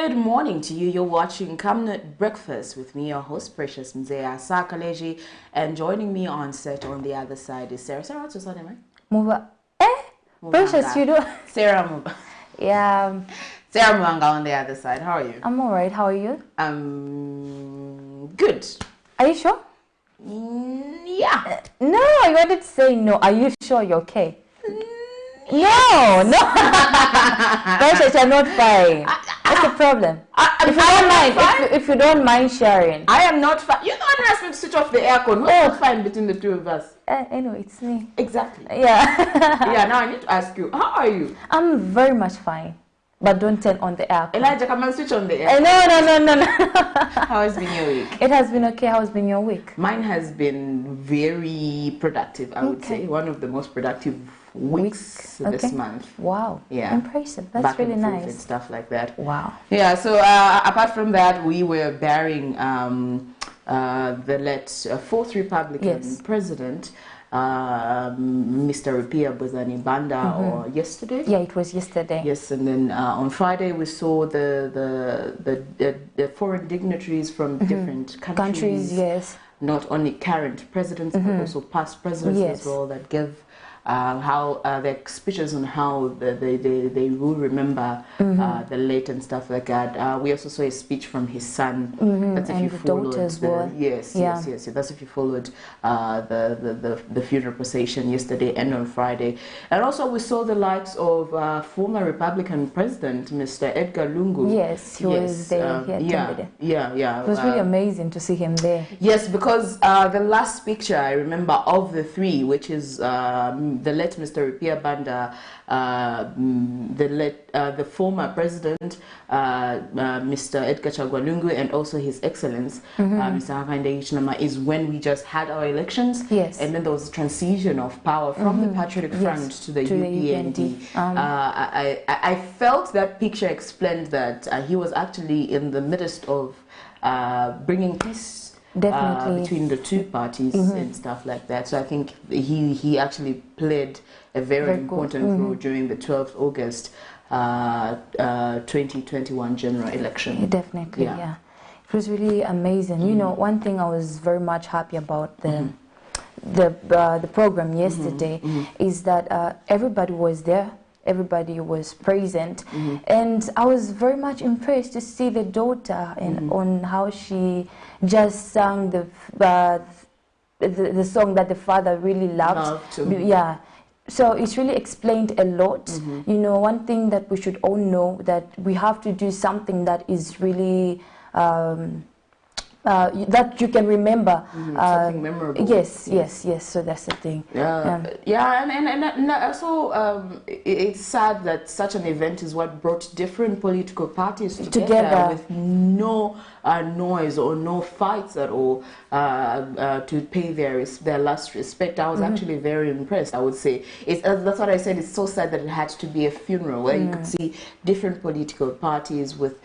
Good morning to you. You're watching Camnet Breakfast with me, your host, Precious Mzea Sakaleji, and joining me on set on the other side is Sarah. Sarah, what's your name? Muva. Precious, you do. Sarah Muva. Yeah. Sarah Mwanga on the other side. How are you? I'm alright. How are you? Good. Are you sure? Yeah. No, I wanted to say no. Are you sure you're okay? No. Precious, you're not fine. What's the problem? If you don't mind sharing. I am not fine. You're the one who asked me to switch off the aircon. Who's not fine between the two of us? Anyway, it's me. Exactly. Yeah. Yeah, now I need to ask you, how are you? I'm very much fine. But don't turn on the aircon. Elijah, come and switch on the air. No. How has been your week? It has been okay. How has been your week? Mine has been very productive, I would say. One of the most productive weeks this month. Wow. Yeah. Impressive. That's Back really and forth nice. and stuff like that. Wow. Yeah, so apart from that, we were burying the late fourth Republican president, Mr. Rupia Bozani Banda, or yesterday. Yeah, it was yesterday. Yes, and then on Friday we saw the foreign dignitaries from different countries. Yes. Not only current presidents, but also past presidents as well, that give how their speeches on how they will remember the late and stuff like that. We also saw a speech from his son. That's if and you the followed daughter as well. Yes. That's if you followed the funeral procession yesterday and on Friday. And also we saw the likes of former Republican President Mr. Edgar Lungu. Yes, he was there. He attended it. Yeah. It was really amazing to see him there. Yes, because the last picture I remember of the three, which is the late Mr. Rupia Banda, the former president, Mr. Edgar Chagwa-Lungu, and also His Excellence, Mr. Hakainde Hichilema, is when we just had our elections. Yes. And then there was a transition of power from the Patriotic Front to the UPND. I felt that picture explained that he was actually in the midst of bringing peace between the two parties and stuff like that. So I think he actually played a very important role during the 12th August 2021 general election. Definitely, yeah. It was really amazing. You know, one thing I was very much happy about the program yesterday is that everybody was there. Everybody was present, and I was very much impressed to see the daughter and on how she just sang the song that the father really loved. Yeah, so it's really explained a lot. You know, one thing that we should all know, that we have to do something that is really that you can remember. Something memorable. Yes. So that's the thing. And also it's sad that such an event is what brought different political parties together with no noise or no fights at all to pay their last respect. I was actually very impressed, I would say. That's what I said. It's so sad that it had to be a funeral where you could see different political parties with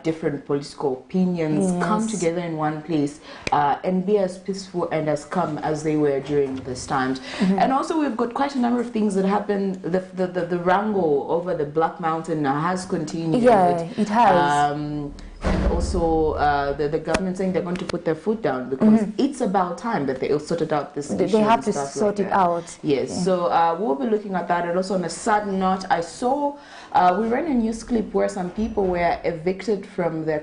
different political opinions come together in one place and be as peaceful and as calm as they were during this times. And also we've got quite a number of things that happened. The wrangle over the Black Mountain has continued. Yeah, it has. And also the government saying they're going to put their foot down because it's about time that they sorted out this issue. They have to sort it out. Yes, so we'll be looking at that. And also on a sad note, I saw we ran a news clip where some people were evicted from the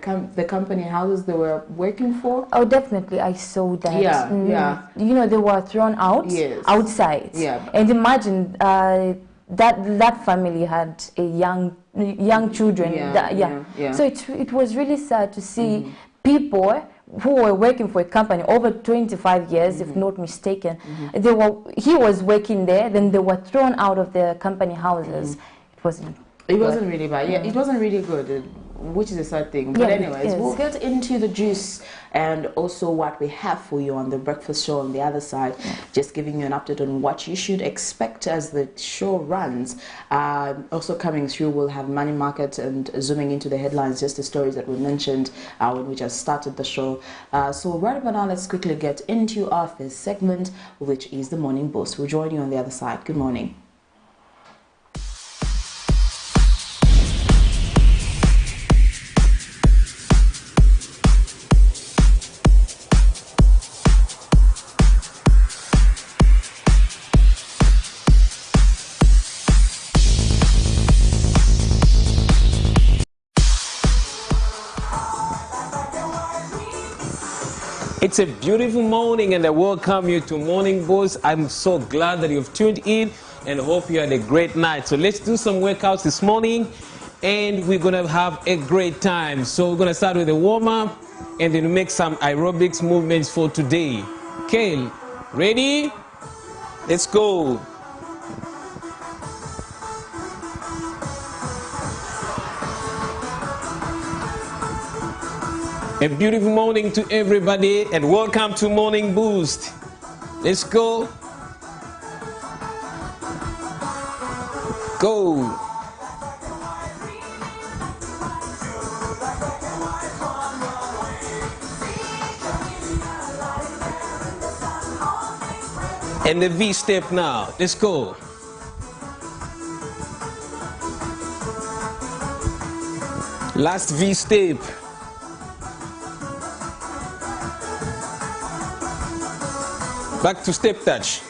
company houses they were working for. Oh, definitely, I saw that. Yeah. You know, they were thrown out outside. Yeah. And imagine that family had a young children. So it was really sad to see people who were working for a company over 25 years, if not mistaken. He was working there, then they were thrown out of the company houses. It wasn't really bad. Yeah, it wasn't really good, which is a sad thing. But anyways, we'll get into the juice and also what we have for you on the breakfast show on the other side. Just giving you an update on what you should expect as the show runs. Also coming through, we'll have money market and zooming into the headlines, just the stories that we mentioned when we just started the show. So right about now, let's quickly get into our first segment, which is the Morning Boost. We'll join you on the other side. Good morning. It's a beautiful morning and I welcome you to Morning Boost. I'm so glad that you've tuned in and hope you had a great night. So let's do some workouts this morning and we're going to have a great time. So we're going to start with a warm-up and then make some aerobics movements for today. Okay, ready? Let's go. A beautiful morning to everybody and welcome to Morning Boost. Let's go. Go. And the V step now. Let's go. Last V step. Back to step touch.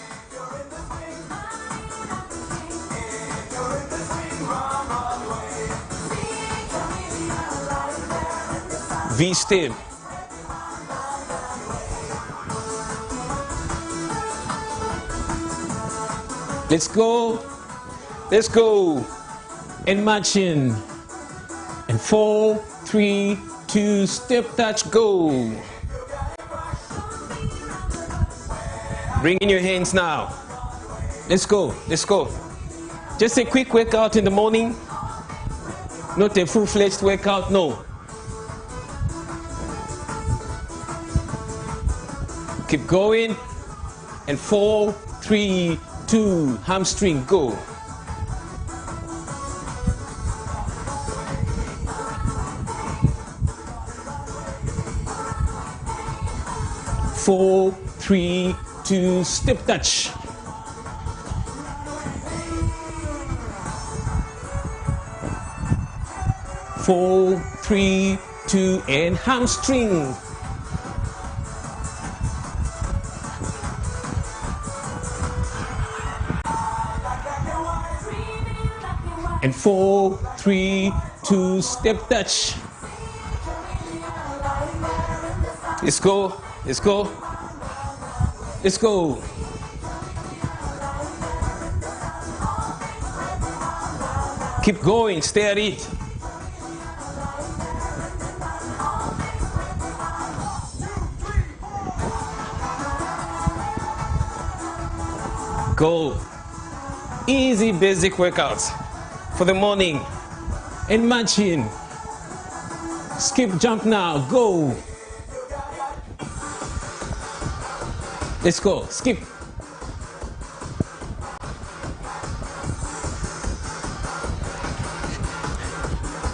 V step. Let's go. Let's go. And marching. And 4, 3, 2, step touch, go. Bring in your hands now. Let's go, let's go. Just a quick workout in the morning. Not a full-fledged workout, no. Keep going. And 4, 3, 2, hamstring, go. Four, 3, 2, step touch. Four, 3, 2, and hamstring. And 4, 3, 2, step touch. Let's go, let's go. Let's go. Keep going, stay at it. Go. Easy basic workouts for the morning. And marching. Skip jump now, go. Let's go, skip.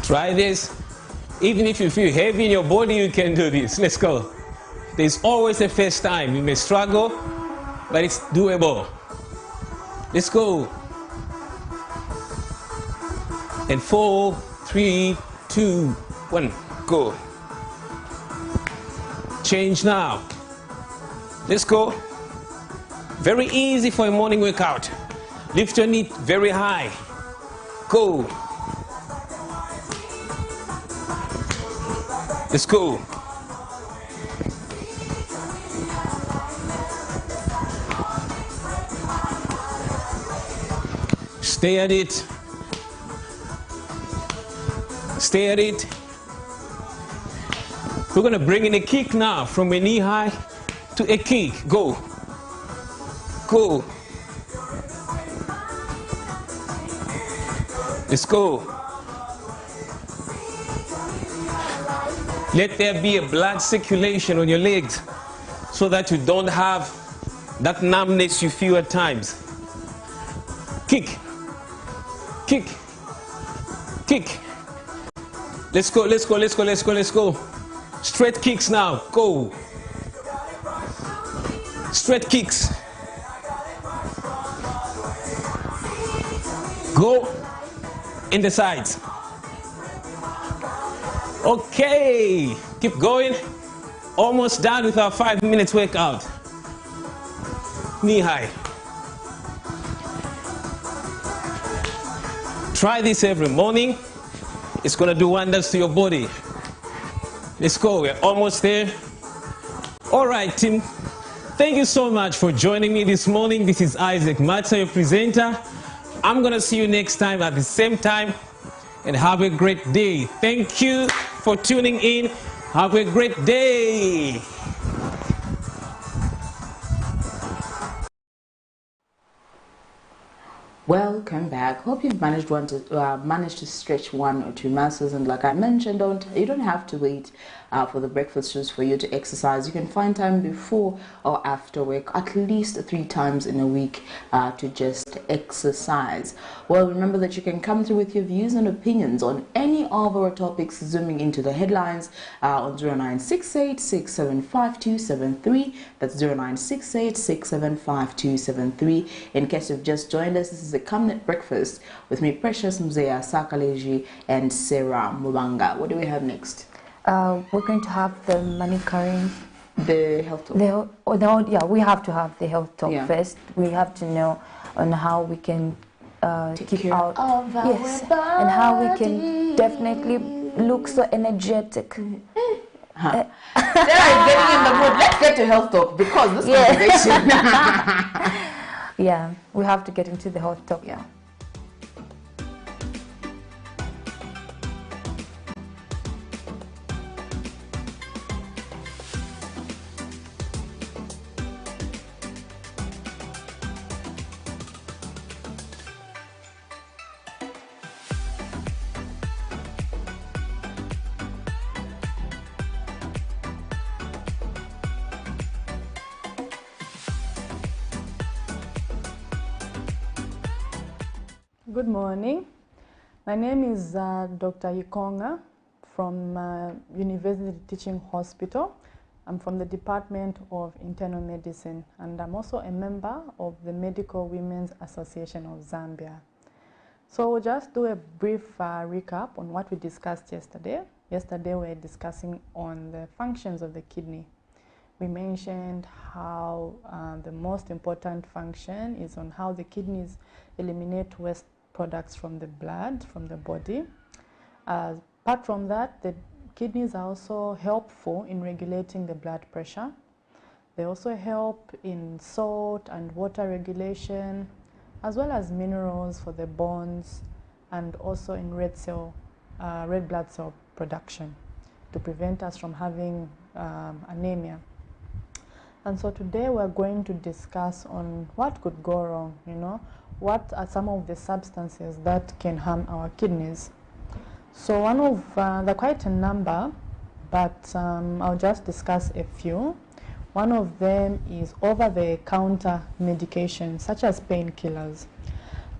Try this. Even if you feel heavy in your body, you can do this. Let's go. There's always a first time. You may struggle, but it's doable. Let's go. And 4, 3, 2, 1, go. Change now. Let's go. Very easy for a morning workout. Lift your knee very high. Go. Let's go. Stay at it. Stay at it. We're going to bring in a kick now from a knee high to a kick. Go. Go. Let's go. Let there be a blood circulation on your legs so that you don't have that numbness you feel at times. Kick. Kick. Kick. Let's go, let's go, let's go, let's go, let's go. Straight kicks now. Go. Straight kicks. Go in the sides. Okay, keep going. Almost done with our 5 minutes workout. Knee high. Try this every morning. It's going to do wonders to your body. Let's go. We're almost there. All right, Tim. Thank you so much for joining me this morning. This is Isaac Matza, your presenter. I'm going to see you next time at the same time, and have a great day. Thank you for tuning in. Have a great day. Welcome back. Hope you've managed to stretch 1 or 2 muscles, and like I mentioned, you don't have to wait for the breakfast shoes for you to exercise. You can find time before or after work, at least 3 times in a week to just exercise. Well, remember that you can come through with your views and opinions on any of our topics, zooming into the headlines on 0968 675273. That's 0968 675273. In case you've just joined us, this is the Camnet Breakfast with me, Precious Mzea Sakaleji and Sarah Mubanga. What do we have next? We're going to have the money carrying. The health talk. Yeah, we have to have the health talk first. We have to know on how we can keep out of our bodies, and how we can definitely look so energetic. Sarah is getting in the mood. Let's get to health talk, because this conversation. Yeah, we have to get into the health talk. Yeah. Good morning. My name is Dr. Yikonga from University Teaching Hospital. I'm from the Department of Internal Medicine, and I'm also a member of the Medical Women's Association of Zambia. So we'll just do a brief recap on what we discussed yesterday. Yesterday we were discussing on the functions of the kidney. We mentioned how the most important function is on how the kidneys eliminate waste products from the blood, from the body. Apart from that, the kidneys are also helpful in regulating the blood pressure. They also help in salt and water regulation, as well as minerals for the bones, and also in red blood cell production to prevent us from having anemia. And so today we're going to discuss on what could go wrong, what are some of the substances that can harm our kidneys. So one of, there are quite a number, but I'll just discuss a few. One of them is over-the-counter medication, such as painkillers.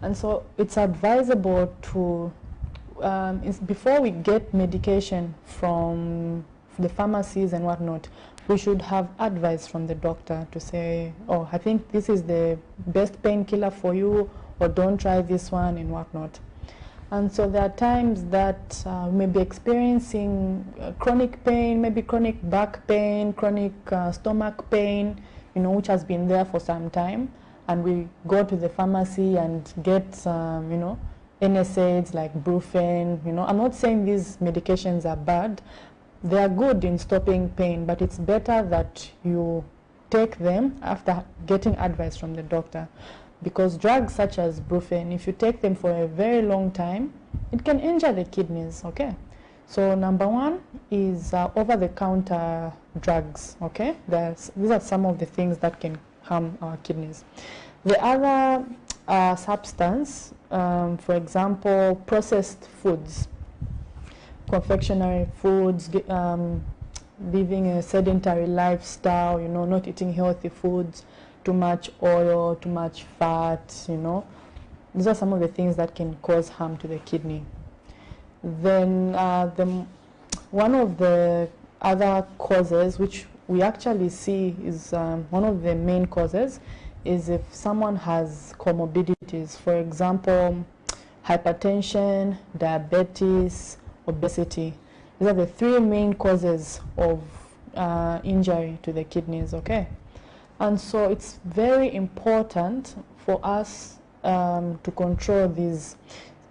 And so it's advisable to, before we get medication from the pharmacies and whatnot, we should have advice from the doctor to say, oh, I think this is the best painkiller for you, or don't try this one and whatnot. And so there are times that we may be experiencing chronic pain, maybe chronic back pain, chronic stomach pain, which has been there for some time. And we go to the pharmacy and get, NSAIDs like Brufen. I'm not saying these medications are bad. They are good in stopping pain, but it's better that you take them after getting advice from the doctor. Because drugs such as Brufen, if you take them for a very long time, it can injure the kidneys, okay? So number one is over-the-counter drugs, okay? These are some of the things that can harm our kidneys. The other substance, for example, processed foods, confectionery foods, living a sedentary lifestyle, not eating healthy foods, too much oil, too much fat, These are some of the things that can cause harm to the kidney. Then one of the other causes, which we actually see is one of the main causes, is if someone has comorbidities. For example, hypertension, diabetes, obesity. These are the 3 main causes of injury to the kidneys, okay? And so it's very important for us to control these.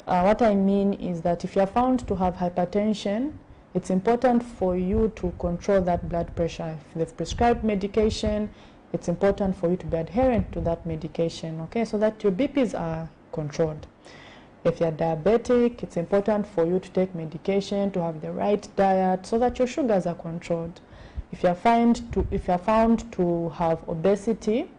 What I mean is that if you're found to have hypertension, it's important for you to control that blood pressure. If they've prescribed medication, it's important for you to be adherent to that medication, okay, so that your BPs are controlled. If you're diabetic, it's important for you to take medication, to have the right diet, so that your sugars are controlled. If you're found to have obesity,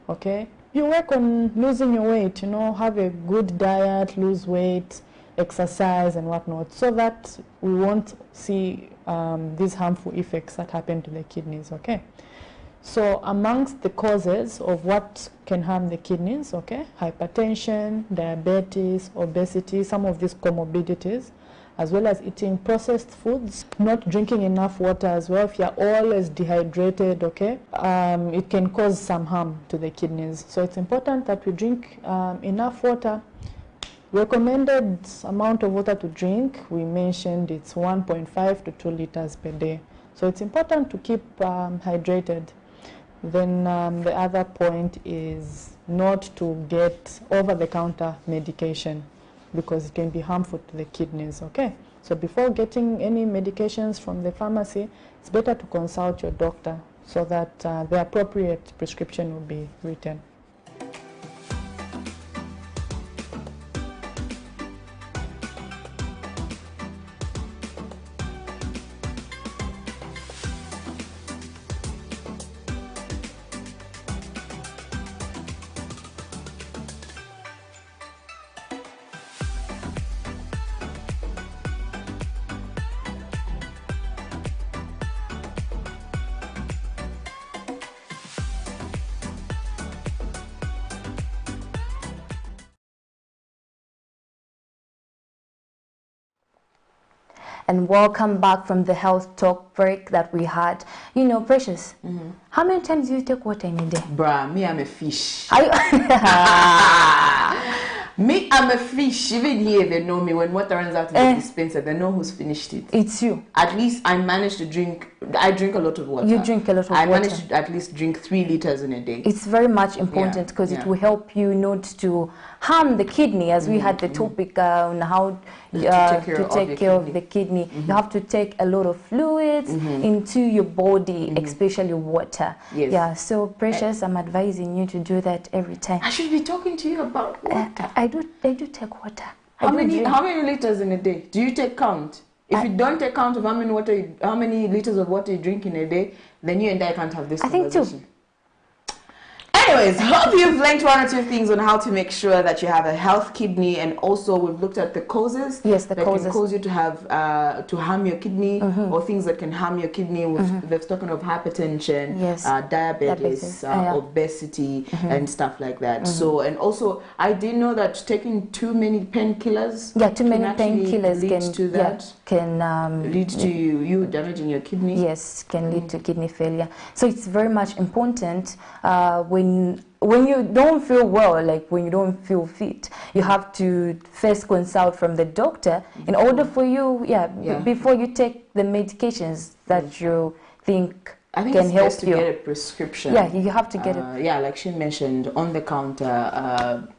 okay, you work on losing your weight, you know, have a good diet, lose weight, exercise and whatnot, so that we won't see these harmful effects that happen to the kidneys, okay. So amongst the causes of what can harm the kidneys, okay, hypertension, diabetes, obesity, some of these comorbidities, as well as eating processed foods, not drinking enough water as well. If you're always dehydrated, okay, it can cause some harm to the kidneys. So it's important that we drink enough water. Recommended amount of water to drink, we mentioned it's 1.5 to 2 liters per day. So it's important to keep hydrated. Then the other point is not to get over-the-counter medication, because it can be harmful to the kidneys, okay? So before getting any medications from the pharmacy, it's better to consult your doctor so that the appropriate prescription will be written. And welcome back from the health talk break that we had. You know, Precious, how many times do you take water in a day? Bruh, me, I'm a fish. Me, I'm a fish. Even here, they know me. When water runs out in the dispenser, they know who's finished it. It's you. At least I managed to drink. I drink a lot of water. You drink a lot of water. I managed to at least drink 3 liters in a day. It's very much important because it will help you not to harm the kidney, as we had the topic on how to take care of the kidney. You have to take a lot of fluids into your body, especially water. Yes. Yeah, so Precious, I'm advising you to do that every time. I should be talking to you about water. I do take water. How many liters in a day? Do you take count? If you don't take count of how many liters of water you drink in a day, then you and I can't have this conversation. I think 2. Anyways, hope you've learned 1 or 2 things on how to make sure that you have a healthy kidney, and also we've looked at the causes that can cause you to have to harm your kidney, or things that can harm your kidney. We've spoken of hypertension, diabetes, obesity, and stuff like that. So, and also I didn't know that taking too many painkillers, too many painkillers can lead to you damaging your kidney. Yes, can lead to kidney failure. So it's very much important when you don't feel well, like when you don't feel fit, you have to first consult from the doctor in order for you, before you take the medications that you think I think can it's help best to you. get a prescription. Yeah, you have to get it. Yeah, like she mentioned, on the counter,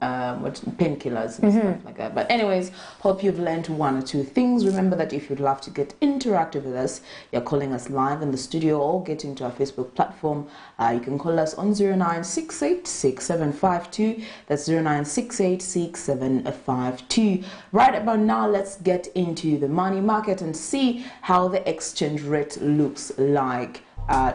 painkillers and stuff like that. But anyways, hope you've learned 1 or 2 things. Remember that if you'd love to get interactive with us, you're calling us live in the studio or get into our Facebook platform. You can call us on 0968 6752. That's 0968 6752. Right about now, let's get into the money market and see how the exchange rate looks like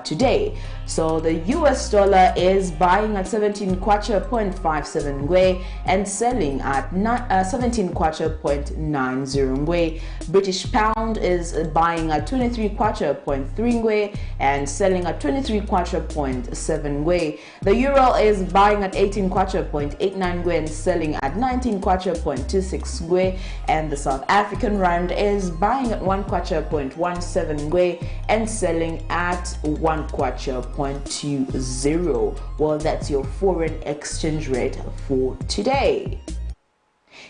today. So the US dollar is buying at 17 kwacha 0.57 ngwe and selling at 17 kwacha 0.90 ngwe. British pound is buying at 23 kwacha 0.3 ngwe and selling at 23 kwacha 0.7 ngwe. The euro is buying at 18 kwacha 0.89 ngwe and selling at 19 kwacha 0.26 ngwe. And the South African rand is buying at 1 kwacha 0.17 ngwe and selling at 1 kwacha 0.20. Well, that's your foreign exchange rate for today.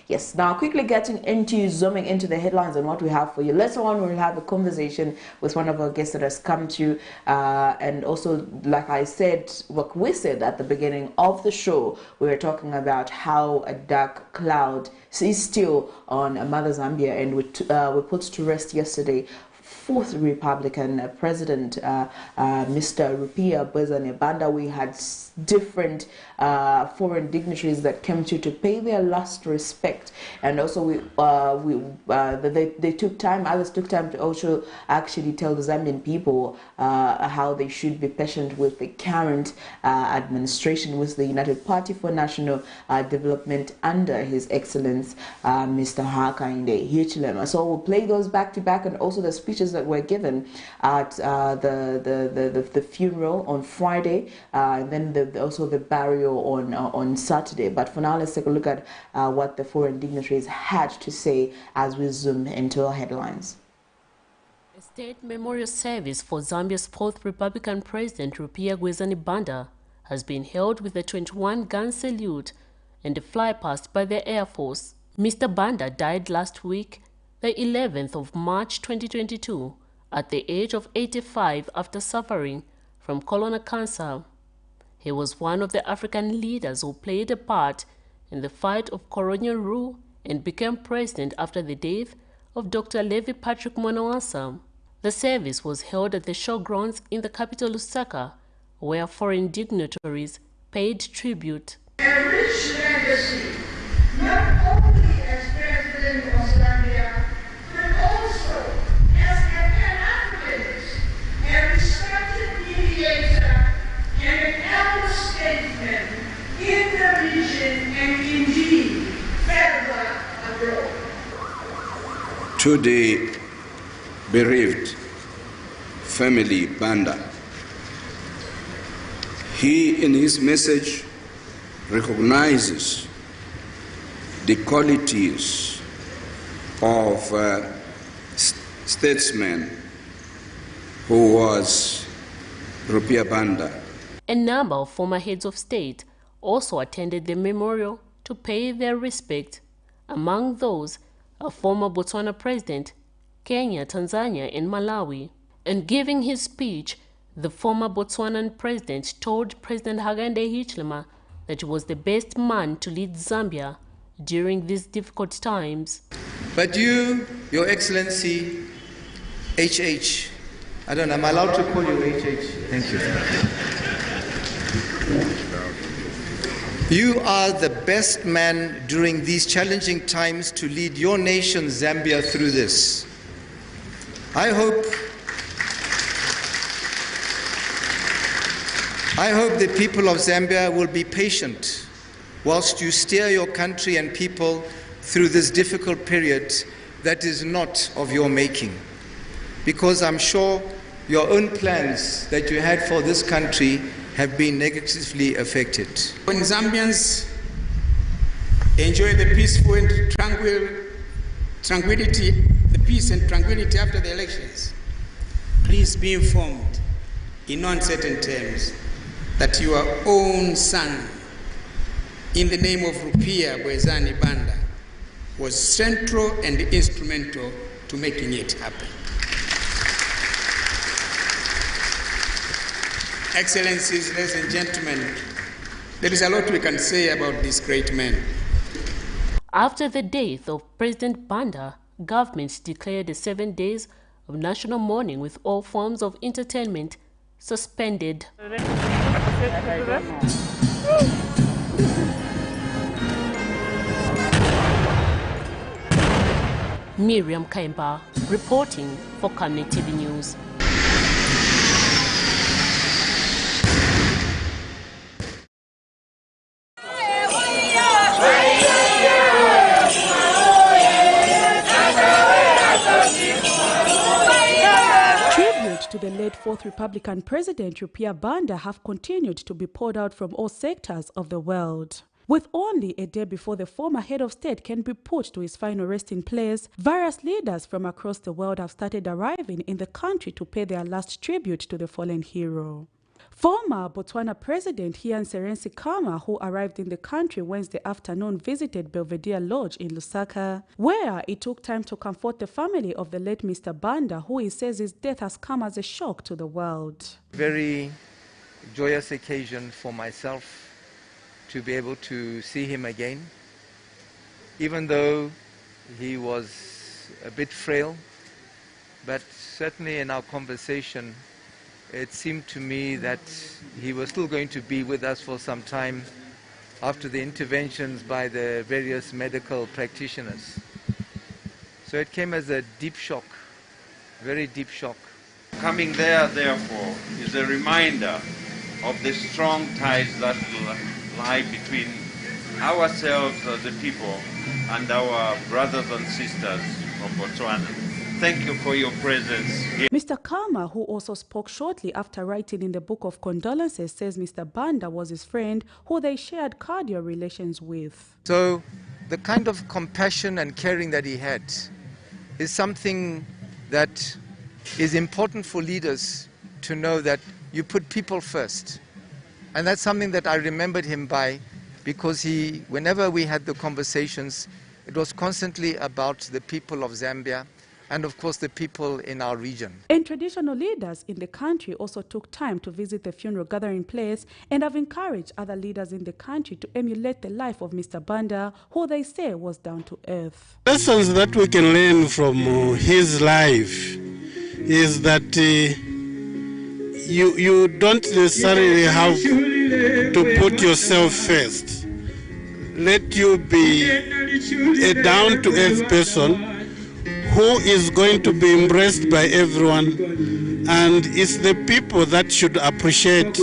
Yes, now quickly zooming into the headlines and what we have for you. Later on, we'll have a conversation with one of our guests that has come to, and also, like I said, what we said at the beginning of the show, we were talking about how a dark cloud is still on Mother Zambia, and we put to rest yesterday fourth Republican president, Mr. Rupiah Banda. We had different foreign dignitaries that came to pay their last respect, and also they took time. Others took time to also actually tell the Zambian people how they should be patient with the current administration, with the United Party for National Development under His Excellency Mr. Hakainde Hichilema. So we'll play those back to back, and also the speeches that were given at the funeral on Friday, and then also the burial on Saturday. But for now, let's take a look at what the foreign dignitaries had to say as we zoom into our headlines. A state memorial service for Zambia's fourth Republican President Rupiah Banda has been held with a 21-gun salute and a flypast by the Air Force. Mr. Banda died last week, the 11th of March 2022, at the age of 85 after suffering from colon cancer. He was one of the African leaders who played a part in the fight of colonial rule and became president after the death of Dr. Levi Patrick Mwanawasa. The service was held at the showgrounds in the capital Lusaka, where foreign dignitaries paid tribute. A rich legacy, not only as President of Zambia, but also as an Pan-Africanist, a respected mediator, and an elder statesman in the region and indeed further abroad. To the bereaved family Banda, he in his message recognizes the qualities of a statesman who was Rupiah Banda. A number of former heads of state also attended the memorial to pay their respect. Among those, a former Botswana president, Kenya, Tanzania, and Malawi. And giving his speech, the former Botswanan president told President Hakainde Hichilema that he was the best man to lead Zambia during these difficult times. But you, Your Excellency, HH, I don't know, am I allowed to call you HH? Thank you. You are the best man during these challenging times to lead your nation, Zambia, through this. I hope the people of Zambia will be patient whilst you steer your country and people through this difficult period that is not of your making. Because I'm sure your own plans that you had for this country have been negatively affected. When Zambians enjoy the peaceful and tranquility, the peace and tranquility after the elections, please be informed in no uncertain terms that your own son, in the name of Rupiah Banda, was central and instrumental to making it happen. Excellencies, ladies and gentlemen, there is a lot we can say about this great man. After the death of President Banda, government declared 7 days of national mourning with all forms of entertainment suspended. Miriam Kaimba reporting for Camnet TV News. To the late fourth Republican President Rupiah Banda have continued to be poured out from all sectors of the world. With only a day before the former head of state can be put to his final resting place, various leaders from across the world have started arriving in the country to pay their last tribute to the fallen hero. Former Botswana President Ian Serensi Khama, who arrived in the country Wednesday afternoon, visited Belvedere Lodge in Lusaka, where he took time to comfort the family of the late Mr. Banda, who he says his death has come as a shock to the world. Very joyous occasion for myself to be able to see him again, even though he was a bit frail, but certainly in our conversation, it seemed to me that he was still going to be with us for some time after the interventions by the various medical practitioners. So it came as a deep shock, very deep shock. Coming there, therefore, is a reminder of the strong ties that lie between ourselves as a people and our brothers and sisters from Botswana. Thank you for your presence here. Mr. Kama, who also spoke shortly after writing in the book of condolences, says Mr. Banda was his friend who they shared cardio relations with. So the kind of compassion and caring that he had is something that is important for leaders to know, that you put people first. And that's something that I remembered him by, because whenever we had the conversations, it was constantly about the people of Zambia and of course the people in our region. And traditional leaders in the country also took time to visit the funeral gathering place and have encouraged other leaders in the country to emulate the life of Mr. Banda, who they say was down to earth. Lessons that we can learn from his life is that you don't necessarily have to put yourself first. Let you be a down-to-earth person who is going to be embraced by everyone, and it's the people that should appreciate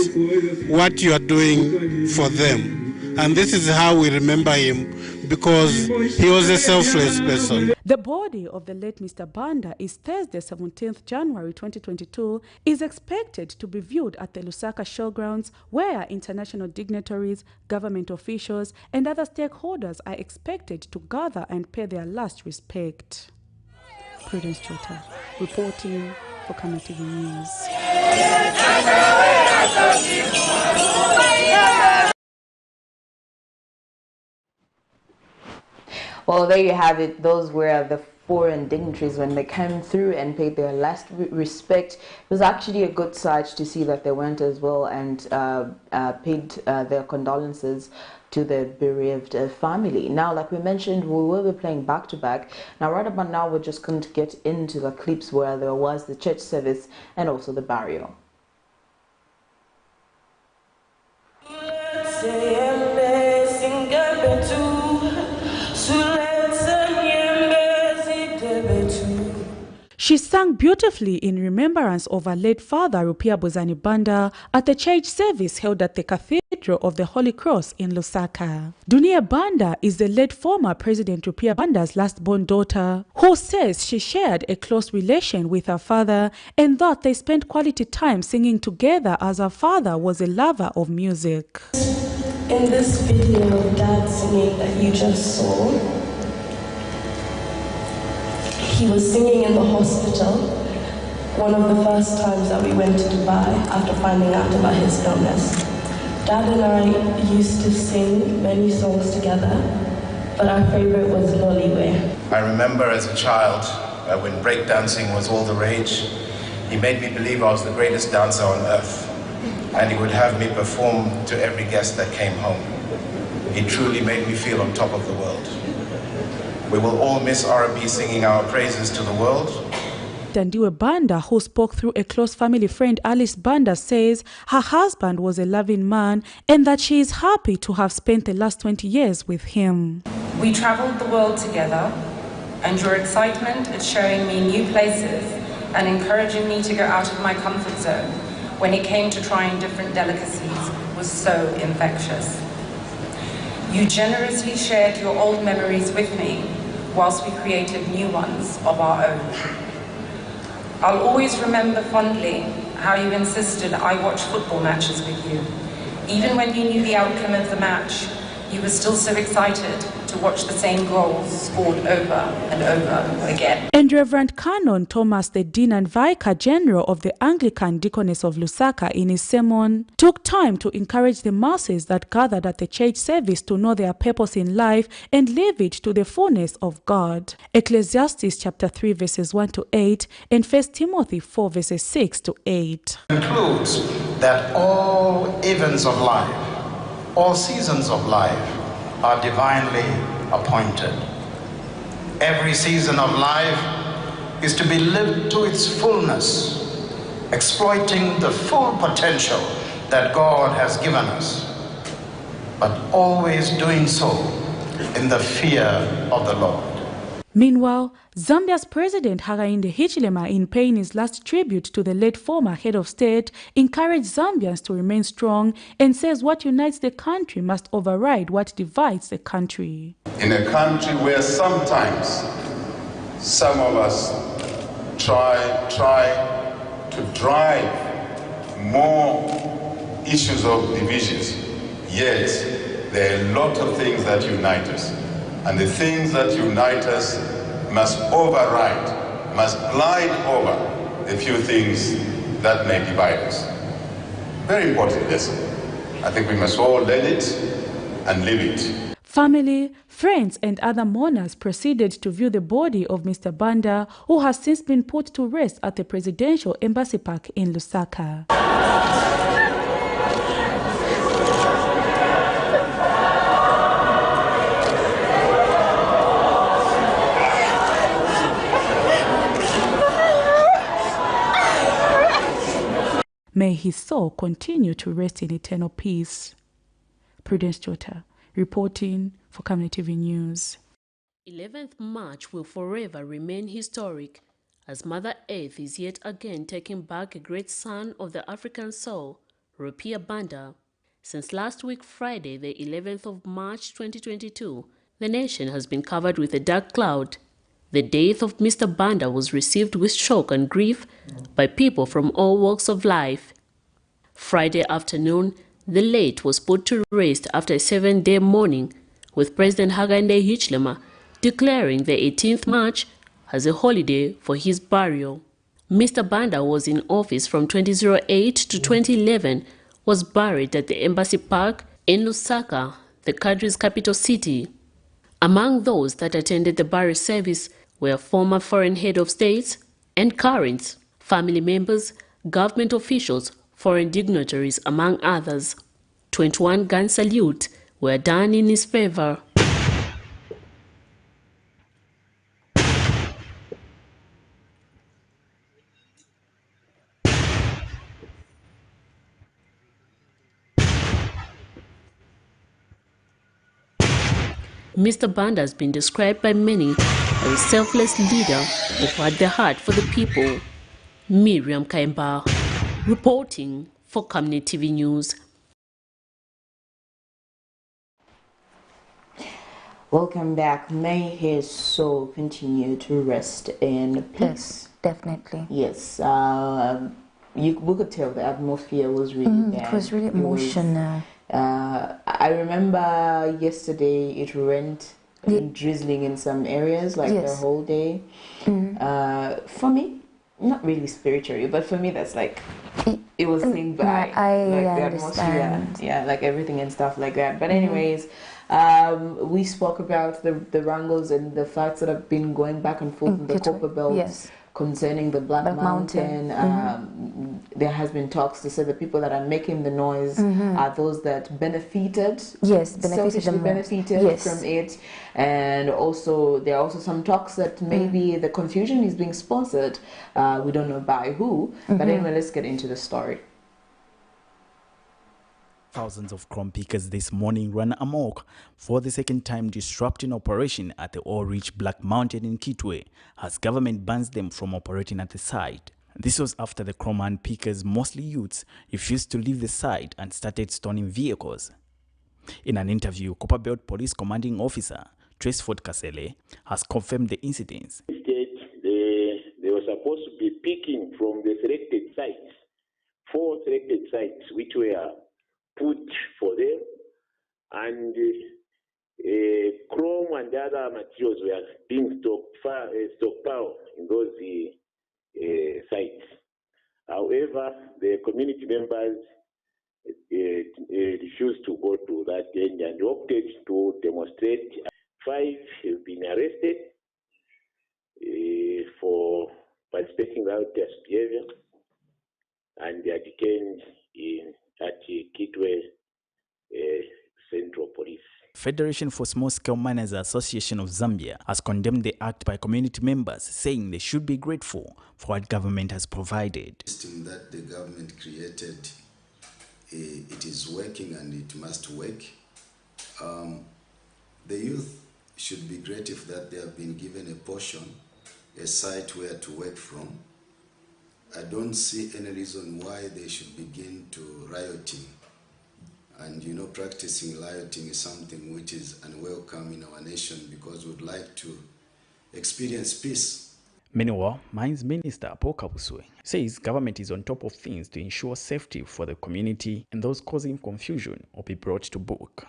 what you are doing for them. And this is how we remember him, because he was a selfless person. The body of the late Mr. Banda is Thursday, 17th January 2022, is expected to be viewed at the Lusaka Showgrounds, where international dignitaries, government officials, and other stakeholders are expected to gather and pay their last respect. Prudence Chota, reporting for Camnet TV News. Well, there you have it. Those were the foreign dignitaries when they came through and paid their last respect. It was actually a good sight to see that they went as well and paid their condolences to the bereaved family. Now, like we mentioned, we will be playing back to back. Now, right about now, we're just going to get into the clips where there was the church service and also the burial. She sang beautifully in remembrance of her late father, Rupiah Bwezani Banda, at the church service held at the Cathedral of the Holy Cross in Lusaka. Dunia Banda is the late former President Rupiah Banda's last-born daughter, who says she shared a close relation with her father and that they spent quality time singing together, as her father was a lover of music. In this video of Dad singing that you just saw, he was singing in the hospital, one of the first times that we went to Dubai after finding out about his illness. Dad and I used to sing many songs together, but our favorite was Loliwe. I remember as a child, when breakdancing was all the rage, he made me believe I was the greatest dancer on earth, and he would have me perform to every guest that came home. He truly made me feel on top of the world. We will all miss R&B singing our praises to the world. Dandiwe Banda, who spoke through a close family friend, Alice Banda, says her husband was a loving man and that she is happy to have spent the last 20 years with him. We traveled the world together, and your excitement at showing me new places and encouraging me to go out of my comfort zone when it came to trying different delicacies was so infectious. You generously shared your old memories with me whilst we created new ones of our own. I'll always remember fondly how you insisted I watch football matches with you. Even when you knew the outcome of the match, you were still so excited to watch the same goals scored over and over again. And Reverend Canon Thomas, the Dean and Vicar General of the Anglican Deaconess of Lusaka, in his sermon, took time to encourage the masses that gathered at the church service to know their purpose in life and live it to the fullness of God. Ecclesiastes chapter 3 verses 1 to 8 and 1 Timothy 4 verses 6 to 8. Concludes that all events of life, all seasons of life are divinely appointed. Every season of life is to be lived to its fullness, exploiting the full potential that God has given us, but always doing so in the fear of the Lord. Meanwhile, Zambia's President Hakainde Hichilema, in paying his last tribute to the late former head of state, encouraged Zambians to remain strong and says what unites the country must override what divides the country. In a country where sometimes some of us try to drive more issues of divisions, yet there are a lot of things that unite us. And the things that unite us must override, must glide over the few things that may divide us. Very important lesson. I think we must all learn it and live it. Family, friends and other mourners proceeded to view the body of Mr. Banda, who has since been put to rest at the Presidential Embassy Park in Lusaka. May his soul continue to rest in eternal peace. Prudence Jota, reporting for Camnet TV News. 11th March will forever remain historic as Mother Earth is yet again taking back a great son of the African soul, Rupiah Banda. Since last week Friday, the 11th of March 2022, the nation has been covered with a dark cloud. The death of Mr. Banda was received with shock and grief by people from all walks of life. Friday afternoon, the late was put to rest after a 7-day mourning, with President Hakainde Hichilema declaring the 18th March as a holiday for his burial. Mr. Banda was in office from 2008 to 2011, was buried at the Embassy Park in Lusaka, the country's capital city. Among those that attended the burial service were former foreign head of states and current family members, government officials, foreign dignitaries, among others. 21 gun salutes were done in his favor. Mr. Banda has been described by many as a selfless leader who had the heart for the people. Miriam Kaimba, reporting for Camnet TV News. Welcome back. May his soul continue to rest in peace. Yes, definitely. Yes. We could tell the atmosphere was really bad. It was really emotional. I remember yesterday it rained drizzling in some areas, like the whole day. For me, not really spiritually, but for me that's like it was seen by the atmosphere, like everything and stuff like that. But anyways, we spoke about the wrangles and the fights that have been going back and forth in the Copper Belt concerning the Black Mountain. There has been talks to say the people that are making the noise are those that benefited, benefited from it, and also there are also some talks that maybe the confusion is being sponsored. We don't know by who, but anyway, let's get into the story. Thousands of crumb pickers this morning ran amok for the second time, disrupting operation at the oil-rich Black Mountain in Kitwe as government bans them from operating at the site. This was after the crumb pickers, mostly youths, refused to leave the site and started stoning vehicles. In an interview, Copperbelt Police Commanding Officer Tresford Kasele has confirmed the incidents. They were supposed to be picking from the selected sites, 4 selected sites which were put for them, and chrome and other materials were being stockpiled in those sites. However, the community members refused to go to that end and opted to demonstrate. 5 have been arrested for participating in riotous behavior, and they are detained at Kitwe Central Police. Federation for Small-Scale Miners Association of Zambia has condemned the act by community members, saying they should be grateful for what government has provided. The system that the government created, it is working and it must work. The youth should be grateful that they have been given a portion, a site where to work from. I don't see any reason why they should begin to rioting. And you know, practicing rioting is something which is unwelcome in our nation because we would like to experience peace. Meanwhile, Mines Minister Paul Kabuswe says government is on top of things to ensure safety for the community and those causing confusion will be brought to book.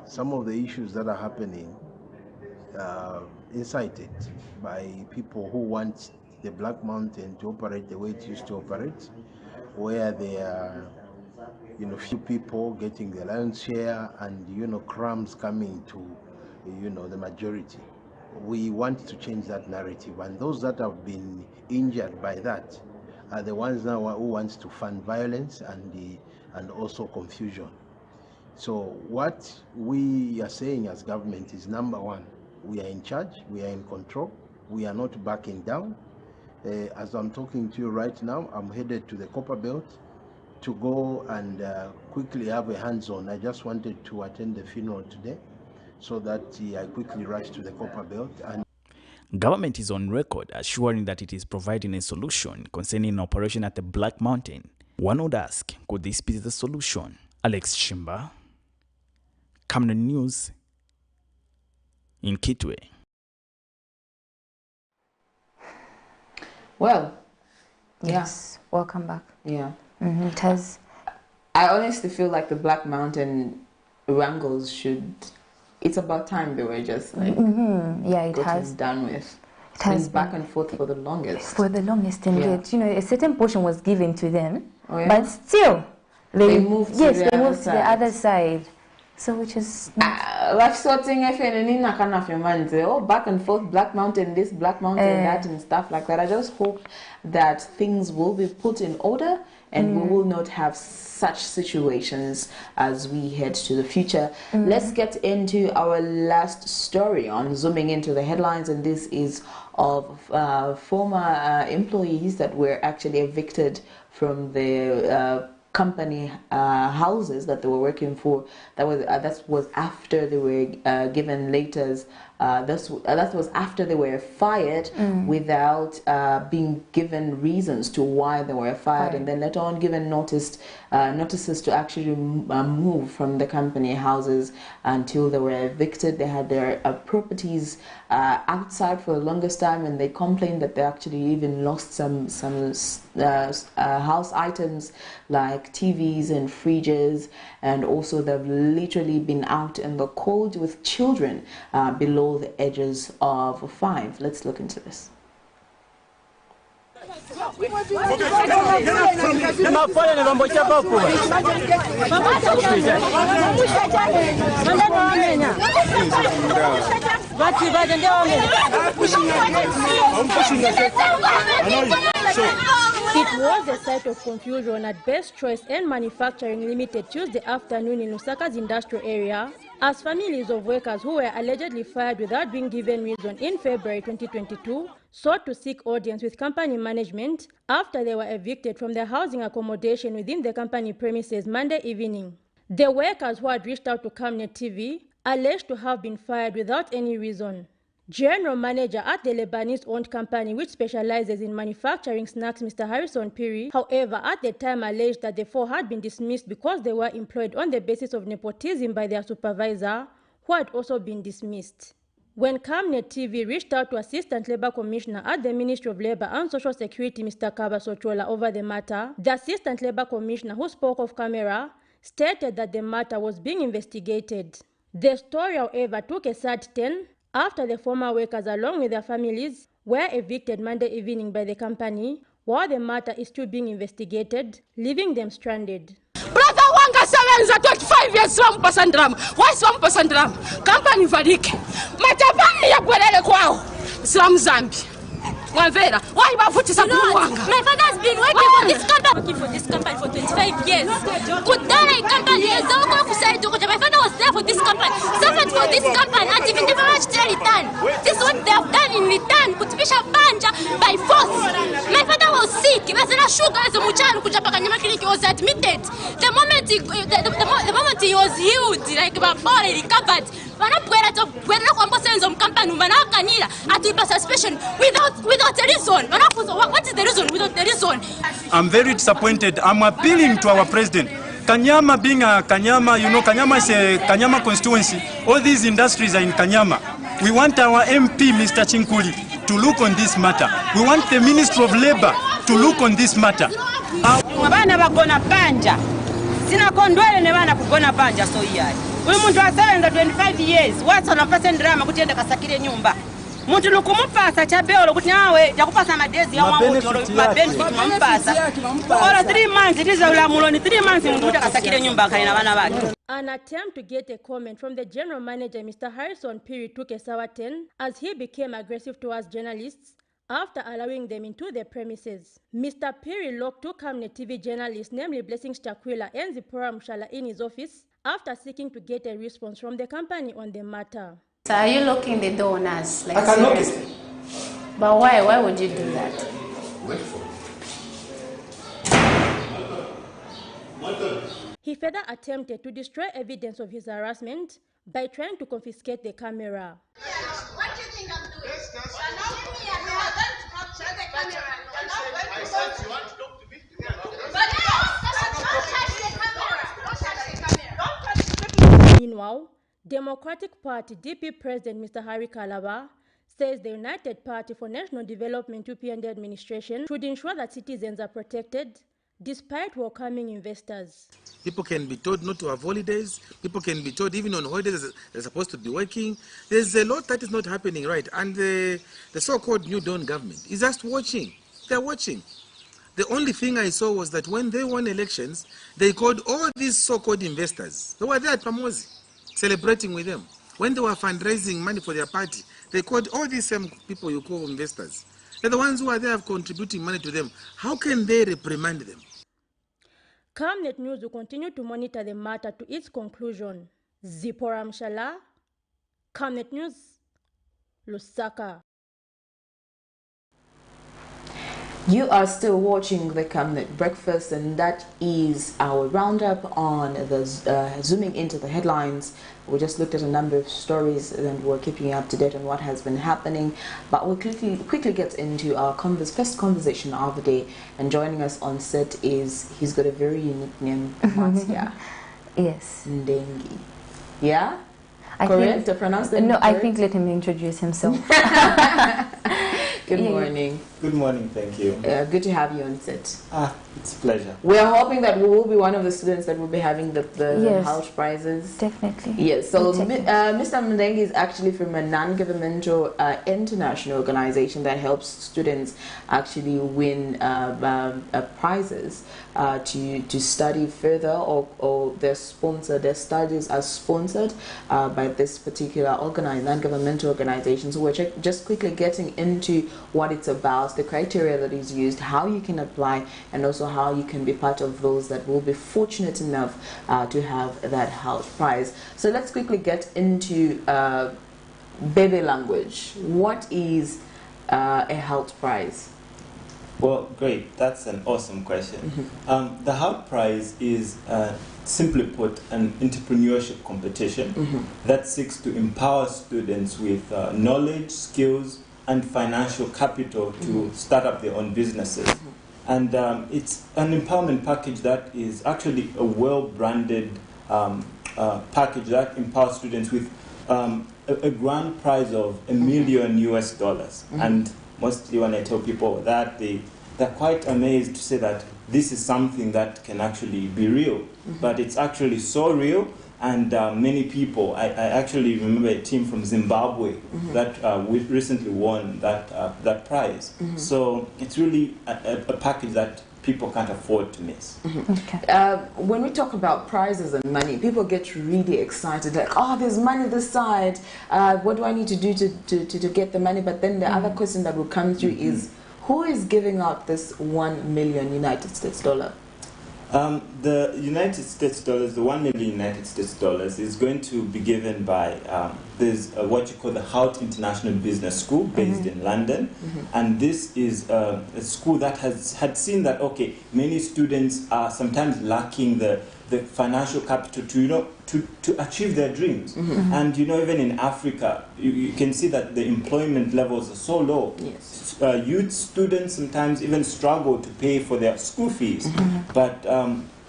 Some of the issues that are happening incited by people who want the Black Mountain to operate the way it used to operate, where there are few people getting the lion's share and crumbs coming to the majority. We want to change that narrative, and those that have been injured by that are the ones now who want to fund violence and also confusion. So what we are saying as government is, number one, we are in charge, we are in control, we are not backing down. As I'm talking to you right now, I'm headed to the Copper Belt to go and quickly have a hands-on. I just wanted to attend the funeral today so that I quickly rush to the Copper Belt. And government is on record assuring that it is providing a solution concerning an operation at the Black Mountain. One would ask, could this be the solution? Alex Shimba, Camnet News in Kitwe. Well, yes, welcome back. Yeah. It has. I honestly feel like the Black Mountain wrangles should. It's about time they were just like. Yeah, it has done with. It has been back and forth for the longest. For the longest, and yet, a certain portion was given to them, but still they moved. Yes, they moved to the other side. So which is like sorting back and forth, Black Mountain this, Black Mountain that, and stuff like that. I just hope that things will be put in order and we will not have such situations as we head to the future. Let's get into our last story on zooming into the headlines, and this is of former employees that were actually evicted from the company houses that they were working for. That was after they were given letters. That was after they were fired without being given reasons to why they were fired, and then later on given notices to actually move from the company houses until they were evicted. They had their properties outside for the longest time, and they complained that they actually even lost some house items like TVs and fridges, and also they've literally been out in the cold with children below the edges of 5. Let's look into this. It was a sight of confusion at Best Choice and Manufacturing Limited Tuesday afternoon in Lusaka's industrial area, as families of workers who were allegedly fired without being given reason in February 2022 sought to seek audience with company management after they were evicted from their housing accommodation within the company premises Monday evening. The workers who had reached out to Camnet TV alleged to have been fired without any reason. General Manager at the Lebanese-owned company which specializes in manufacturing snacks, Mr. Harrison Piri, however, at the time alleged that the 4 had been dismissed because they were employed on the basis of nepotism by their supervisor, who had also been dismissed. When Camnet TV reached out to Assistant Labour Commissioner at the Ministry of Labour and Social Security, Mr. Kaba Sochola, over the matter, the Assistant Labour Commissioner, who spoke off camera, stated that the matter was being investigated. The story, however, took a sad turn after the former workers, along with their families, were evicted Monday evening by the company, while the matter is still being investigated, leaving them stranded. Brother Wanga Salenza, 25 years, Swampasandram. Why Swampasandram? Company Vadik. Matapani ya Pwelele Kwao. Slam Zambi. Wavera. Why Bafuti Sabu Wanga? My father has been working for this company for 25 25 years. Kudala company is all kusaidia kuja. My father was there for this company, served for this company, and even never much return. This is what they have done in return. Kutipisha banja by force. My father was sick. He was in a sugar as a muchacho kuja paka nyama clinic. He was admitted. The moment he was healed, like my body recovered. Without a reason. What is the reason without the reason? I'm very disappointed. I'm appealing to our president. Kanyama being a Kanyama, you know, Kanyama is a Kanyama constituency. All these industries are in Kanyama. We want our MP, Mr. Chinkuli, to look on this matter. We want the Minister of Labor to look on this matter. Abana bagona panja. Sina kondwele ne bana kugona panja so yai. Uyu muntu asalenza 25 years. What's anapasa ndrama kuti ende kasakire nyumba. Muntu lukumupasa cha beolo kuti nawe yakupasa madezi ya wamuto mabenefit mampasa. Ora 3 months it is ulamulo ni 3 months muntu kuti kasakire nyumba kaina bana bake. An attempt to get a comment from the general manager, Mr. Harrison Piri, took a sour turn as he became aggressive towards journalists after allowing them into the premises. Mr. Piri locked 2 Camnet TV journalists, namely Blessings Chakwila and Zipporah Mshala, in his office after seeking to get a response from the company on the matter. So are you locking the door on us? Like, I can lock it. But why? Why would you do that? Wait for it. He further attempted to destroy evidence of his harassment by trying to confiscate the camera. What do you think I'm doing? I said you want to talk to me? But meanwhile, Democratic Party DP President Mr. Harry Kalaba says the United Party for National Development UPND administration should ensure that citizens are protected despite welcoming investors. People can be told not to have holidays. People can be told even on holidays they're supposed to be working. There's a lot that is not happening, right? And the so-called New Dawn government is just watching. They're watching. The only thing I saw was that when they won elections, they called all these so-called investors. They were there at Pamozi, celebrating with them. When they were fundraising money for their party, they called all these same people you call investors. They're the ones who are there contributing money to them. How can they reprimand them? Camnet News will continue to monitor the matter to its conclusion. Zipporah Mshala, Camnet News, Lusaka. You are still watching the Camnet Breakfast, and that is our roundup on the zooming into the headlines. We just looked at a number of stories and we're keeping you up to date on what has been happening. But we'll quickly get into our first conversation of the day. And joining us on set is, he's got a very unique name, Matia. Yes. Ndengi. Yeah? Correct to pronounce the name? No, I think let him introduce himself. Good morning. Good morning, thank you. Good to have you on set. It's a pleasure. We are hoping that we will be one of the students that will be having the yes, house prizes. Definitely. Yes, so Mr. Mdengi is actually from a non-governmental international organization that helps students actually win prizes to study further, or their studies are sponsored by this particular non-governmental organization. So we're just quickly getting into what it's about, the criteria that is used, how you can apply, and also how you can be part of those that will be fortunate enough to have that house prize. So let's quickly get into baby language. What is a health prize? Well, great. That's an awesome question. The health prize is, simply put, an entrepreneurship competition that seeks to empower students with knowledge, skills, and financial capital to start up their own businesses. And it's an empowerment package that is actually a well-branded package that empowers students with a grand prize of $1 million US. And mostly when I tell people that, they're quite amazed to say that this is something that can actually be real. But it's actually so real. And many people, I actually remember a team from Zimbabwe that we recently won that prize. So it's really a package that people can't afford to miss. When we talk about prizes and money, people get really excited, like, oh, there's money this side. What do I need to do to get the money? But then the other question that will come through is, who is giving out this $1 million United States dollar? The United States dollars, the 1 million United States dollars, is going to be given by there's what you call the Hout International Business School, based in London, and this is a school that had seen that many students are sometimes lacking the financial capital to achieve their dreams, and even in Africa, you can see that the employment levels are so low. Yes. Youth students sometimes even struggle to pay for their school fees. But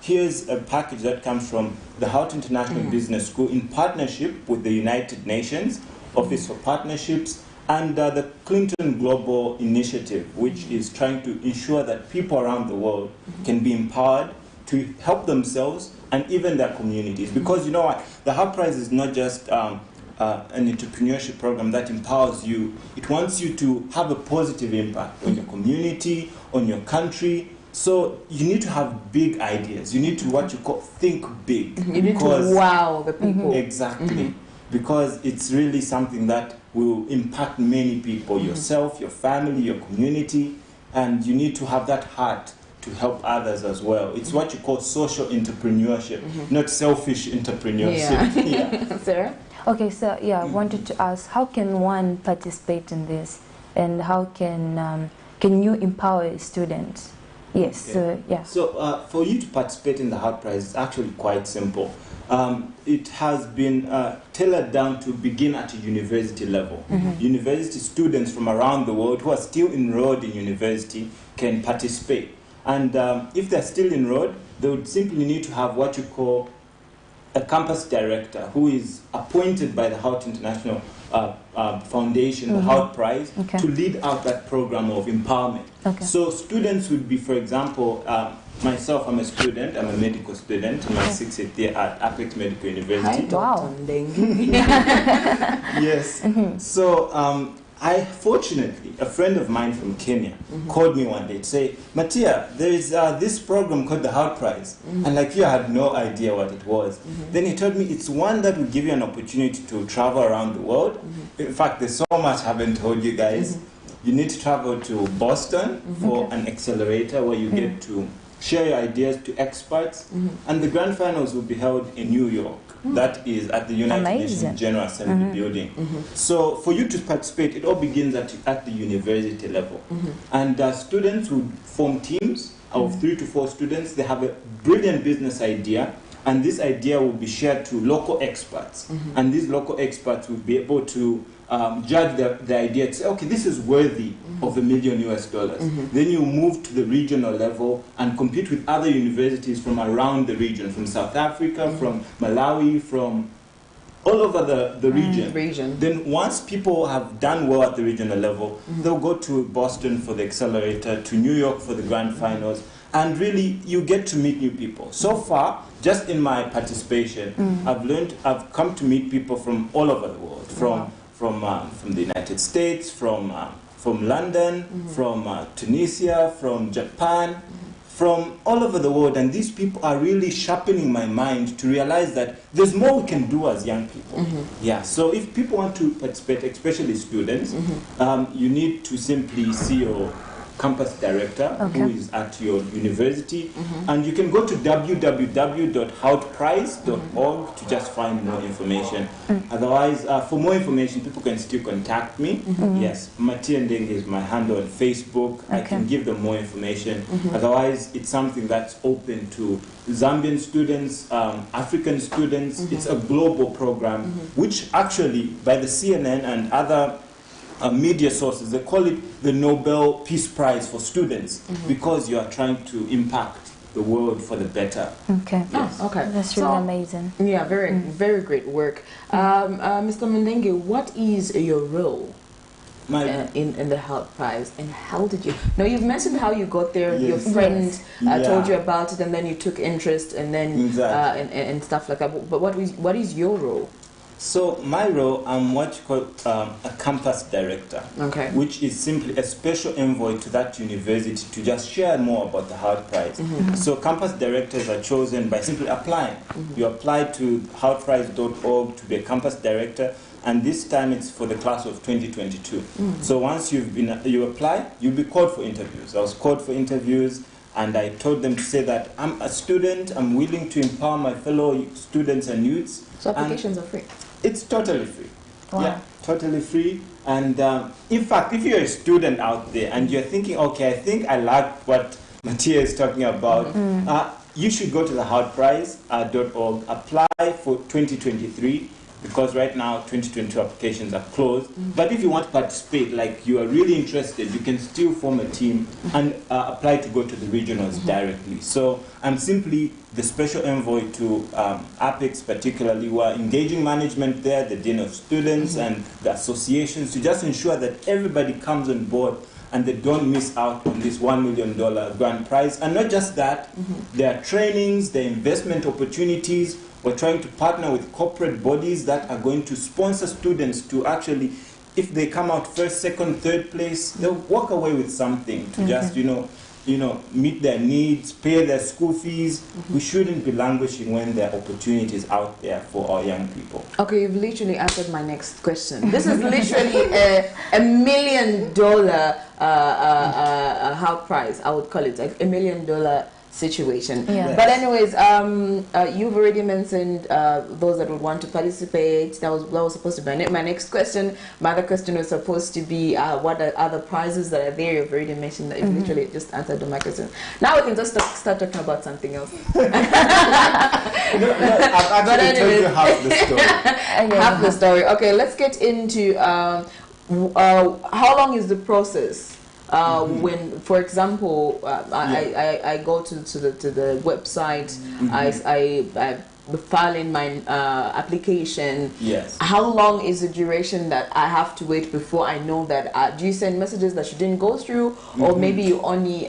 here's a package that comes from the Hout International Business School in partnership with the United Nations Office for Partnerships and the Clinton Global Initiative, which is trying to ensure that people around the world can be empowered to help themselves and even their communities. Because you know what, the Hout Prize is not just an entrepreneurship program that empowers you. It wants you to have a positive impact on your community, on your country. So you need to have big ideas. You need to what you call think big. You need to wow the people. Exactly. Because it's really something that will impact many people, yourself, your family, your community, and you need to have that heart to help others as well. It's what you call social entrepreneurship, not selfish entrepreneurship. Yeah. Sarah? Okay, so I wanted to ask, how can one participate in this, and how can you empower students? Yes. Okay. So for you to participate in the Hout Prize, it's actually quite simple. It has been tailored down to begin at a university level. University students from around the world who are still enrolled in university can participate. And if they're still enrolled, they would simply need to have what you call a campus director who is appointed by the Hout International Foundation, the Hout Prize, to lead out that program of empowerment. So students would be, for example, myself, I'm a student, I'm a medical student in my 6th year at Apex Medical University. Wow. Yes. So fortunately, a friend of mine from Kenya called me one day to say, Mattia, there is this program called the Hout Prize. And like you, I had no idea what it was. Then he told me it's one that will give you an opportunity to travel around the world. In fact, there's so much I haven't told you guys. You need to travel to Boston for an accelerator where you get to share your ideas to experts. And the grand finals will be held in New York. That is at the United Nations General Assembly building. So for you to participate, it all begins at the university level. And students would form teams of 3 to 4 students. They have a brilliant business idea, and this idea will be shared to local experts. And these local experts will be able to judge the idea to say, okay, this is worthy of $1 million US. Then you move to the regional level and compete with other universities from around the region, from South Africa, from Malawi, from all over the region. Then once people have done well at the regional level, they'll go to Boston for the accelerator, to New York for the grand finals, and really you get to meet new people. So far, just in my participation, I've come to meet people from all over the world, from the United States, from London, from Tunisia, from Japan, from all over the world. And these people are really sharpening my mind to realize that there's more we can do as young people. So if people want to participate, especially students, you need to simply see your campus director who is at your university, and you can go to www.houtprize.org to just find more information. Otherwise, for more information, people can still contact me. Yes, Mattia Ndenge is my handle on Facebook. I can give them more information. Otherwise, it's something that's open to Zambian students, African students. It's a global program, which actually, by the CNN and other media sources, they call it the Nobel Peace Prize for students, because you are trying to impact the world for the better. Yes. That's really amazing. Yeah, very great work. Mr. Mndenge, what is your role in the Hout Prize, and how did you? Now, you've mentioned how you got there. Your friend told you about it, and then you took interest, and then and stuff like that. But what is your role? So my role, I'm what you call a campus director, which is simply a special envoy to that university to just share more about the Hout Prize. So campus directors are chosen by simply applying. You apply to houtprize.org to be a campus director, and this time it's for the class of 2022. So once you apply, you'll be called for interviews. I was called for interviews. and I told them to say that I'm a student, I'm willing to empower my fellow students and youths. So applications are free? It's totally free. Wow. Yeah, totally free. And in fact, if you're a student out there and you're thinking, okay, I think I like what Mattia is talking about, you should go to the houtprize.org, apply for 2023, because right now 2022 applications are closed. But if you want to participate, like you are really interested, you can still form a team and apply to go to the regionals directly. So I'm simply the special envoy to APEX particularly. We are engaging management there, the Dean of Students and the associations, to just ensure that everybody comes on board and they don't miss out on this $1 million grand prize. And not just that, there are trainings, there are investment opportunities. We're trying to partner with corporate bodies that are going to sponsor students to actually, if they come out first, second, third place, they'll walk away with something to just, meet their needs, pay their school fees. We shouldn't be languishing when there are opportunities out there for our young people. Okay, you've literally answered my next question. This is literally a $1 million house prize. I would call it like $1 million situation. Yeah. But anyways, you've already mentioned those that would want to participate. That was supposed to be my next question. My other question was supposed to be what are other prizes that are there. You've already mentioned that. You've literally just answered my question. Now we can just start talking about something else. I've actually told you half the story. Half the story. Okay, let's get into how long is the process? When, for example, I go to the website, I file in my application. Yes. How long is the duration that I have to wait before I know that? Do you send messages that you didn't go through, or maybe you only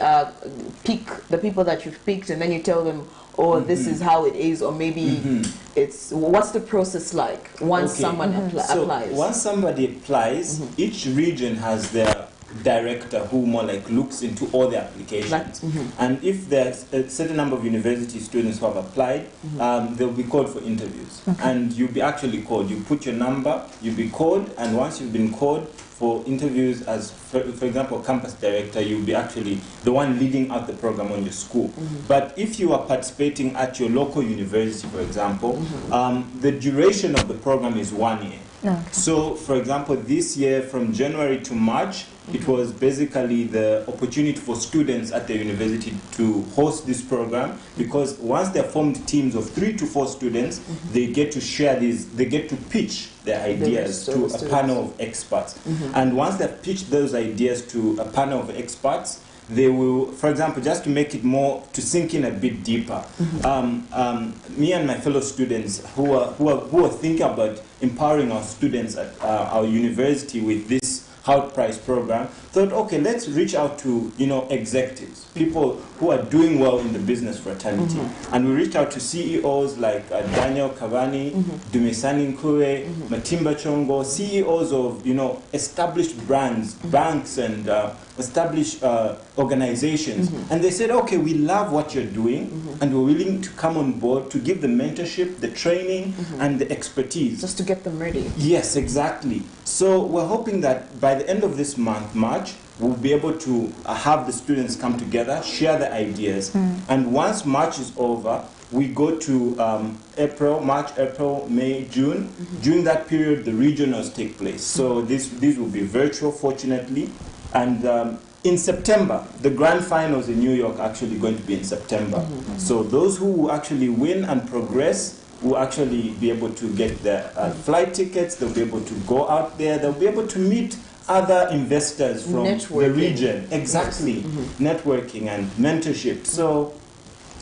pick the people that you've picked and then you tell them, oh, this is how it is, or maybe it's, what's the process like once someone applies? Once somebody applies, each region has their director who more like looks into all the applications. And if there's a certain number of university students who have applied, they'll be called for interviews. And you'll be actually called. You put your number, you'll be called, and once you've been called for interviews as, for example, campus director, you'll be actually the one leading out the program on your school. But if you are participating at your local university, for example, the duration of the program is 1 year. So, for example, this year from January to March, it was basically the opportunity for students at the university to host this program, because once they're formed teams of 3 to 4 students, they get to share these, they get to pitch their ideas to a panel of experts. And once they've pitched those ideas to a panel of experts, they will, for example, just to make it more, to sink in a bit deeper, me and my fellow students who are thinking about empowering our students at our university with this Hout Prize program, thought, okay, let's reach out to, executives, people who are doing well in the business fraternity. And we reached out to CEOs like Daniel Cavani, Dumisani Nkue, Matimba Chongo, CEOs of, established brands, banks, and established organizations. And they said, okay, we love what you're doing, and we're willing to come on board to give the mentorship, the training, and the expertise. Just to get them ready. Yes, exactly. So we're hoping that by the end of this month, March, we'll be able to have the students come together, share the ideas. And once March is over, we go to March, April, May, June. During that period, the regionals take place. So these will be virtual, fortunately. And in September, the grand finals in New York are actually going to be in September. So those who will actually win and progress will actually be able to get their flight tickets, they'll be able to go out there, they'll be able to meet other investors from the region. Exactly. Networking and mentorship. So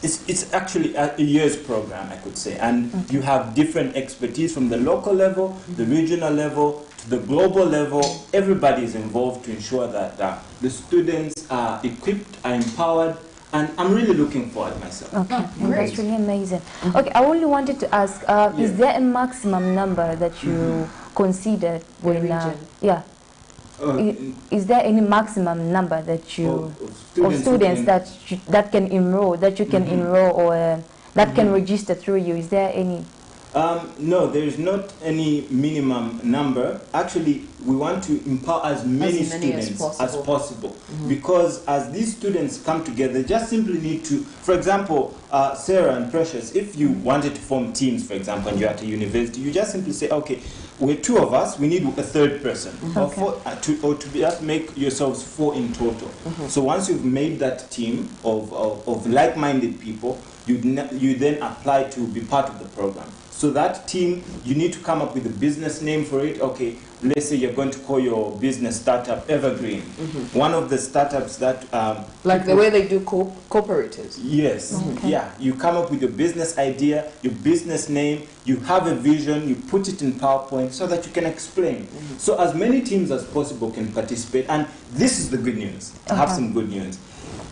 it's actually a year's program, I could say. And you have different expertise from the local level, the regional level, to the global level. Everybody is involved to ensure that the students are equipped, are empowered, and I'm really looking forward myself. Okay, that's really amazing. Okay, I only wanted to ask, is there a maximum number that you considered when, is there any maximum number that you, of students that can enroll, that you can enroll, or that can register through you? Is there any? No, there is not any minimum number. Actually, we want to empower as many students as possible. Because as these students come together, they just simply need to, for example, Sarah and Precious, if you wanted to form teams, for example, and you're at a university, you just simply say, okay, we're 2 of us, we need a third person, or to be able to make yourselves 4 in total. So once you've made that team of like-minded people, you then apply to be part of the program. So that team, you need to come up with a business name for it. Okay, let's say you're going to call your business startup Evergreen. One of the startups that... like the way they do cooperatives. Yes, yeah. You come up with your business idea, your business name, you have a vision, you put it in PowerPoint so that you can explain. So as many teams as possible can participate. And this is the good news. I have some good news.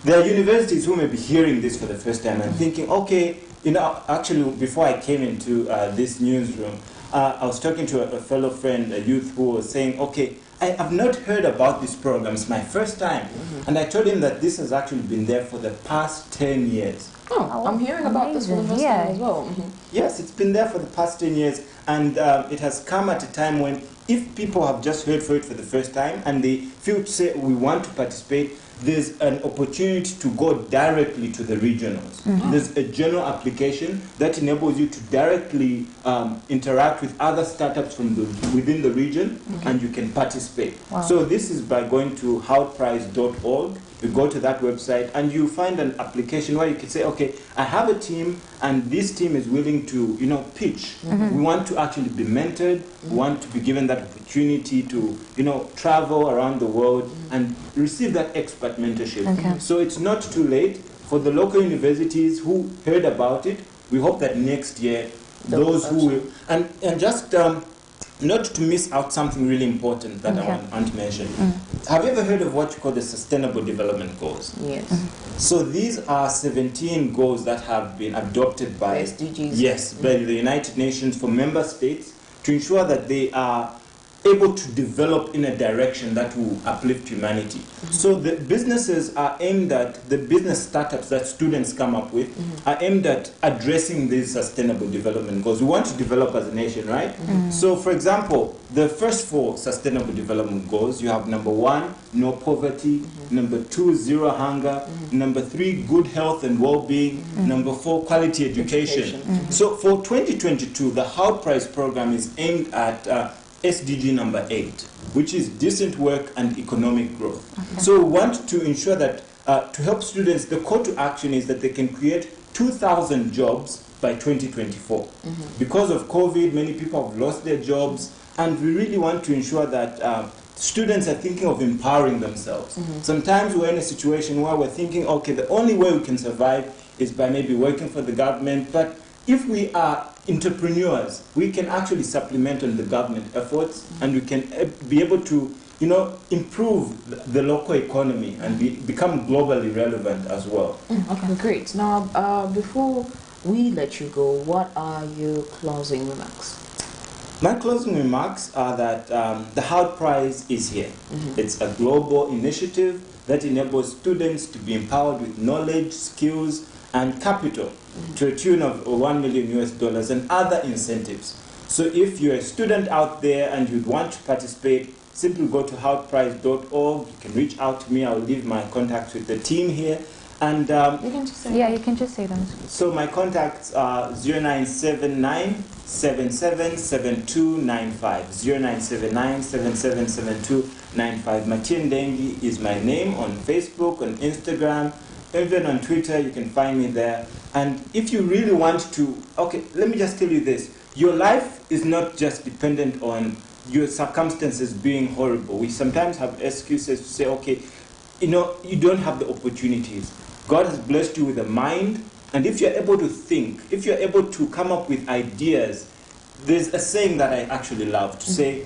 There are universities who may be hearing this for the first time and thinking, okay, you know, actually, before I came into this newsroom, I was talking to a fellow friend, a youth, who was saying, okay, I have not heard about this program. It's my first time. And I told him that this has actually been there for the past 10 years. Oh, I'm hearing about this for the first time as well. Yes, it's been there for the past 10 years. And it has come at a time when, if people have just heard for it for the first time and they feel to say, we want to participate, there's an opportunity to go directly to the regionals. There's a general application that enables you to directly interact with other startups from within the region, and you can participate. So this is by going to howprize.org. You go to that website and you find an application where you can say, okay, I have a team and this team is willing to, you know, pitch. We want to actually be mentored. We want to be given that opportunity to, you know, travel around the world and receive that expert mentorship. So it's not too late for the local universities who heard about it. We hope that next year, those who will, and just not to miss out something really important that I want to mention. Have you ever heard of what you call the Sustainable Development Goals? Yes. So these are 17 goals that have been adopted by SDGs. Yes, by the United Nations for member states to ensure that they are able to develop in a direction that will uplift humanity. So the businesses are aimed at, the business startups that students come up with are aimed at addressing these sustainable development goals. We want to develop as a nation, right? So for example, the first 4 sustainable development goals, you have number 1, no poverty, number 2, 0 hunger, number 3, good health and well-being, number 4, quality education. So for 2022, the How Prize program is aimed at SDG number 8, which is decent work and economic growth. So we want to ensure that to help students, the call to action is that they can create 2,000 jobs by 2024. Because of COVID, many people have lost their jobs, and we really want to ensure that students are thinking of empowering themselves. Sometimes we're in a situation where we're thinking, okay, the only way we can survive is by maybe working for the government, but if we are entrepreneurs, we can actually supplement on the government efforts, and we can be able to, you know, improve the local economy and become globally relevant as well. Okay, great. Now, before we let you go, what are your closing remarks? My closing remarks are that the How Prize is here. It's a global initiative that enables students to be empowered with knowledge, skills, and capital to a tune of $1 million and other incentives. So if you're a student out there and you'd want to participate, simply go to howprize.org. You can reach out to me. I'll leave my contacts with the team here. And you can just say you can just say them. So my contacts are 0979 777295. 0979 777295. Matien Dengi is my name on Facebook, on Instagram, even on Twitter. You can find me there. And if you really want to, okay, let me just tell you this. Your life is not just dependent on your circumstances being horrible. We sometimes have excuses to say, okay, you know, you don't have the opportunities. God has blessed you with a mind, and if you're able to think, if you're able to come up with ideas, there's a saying that I actually love to say,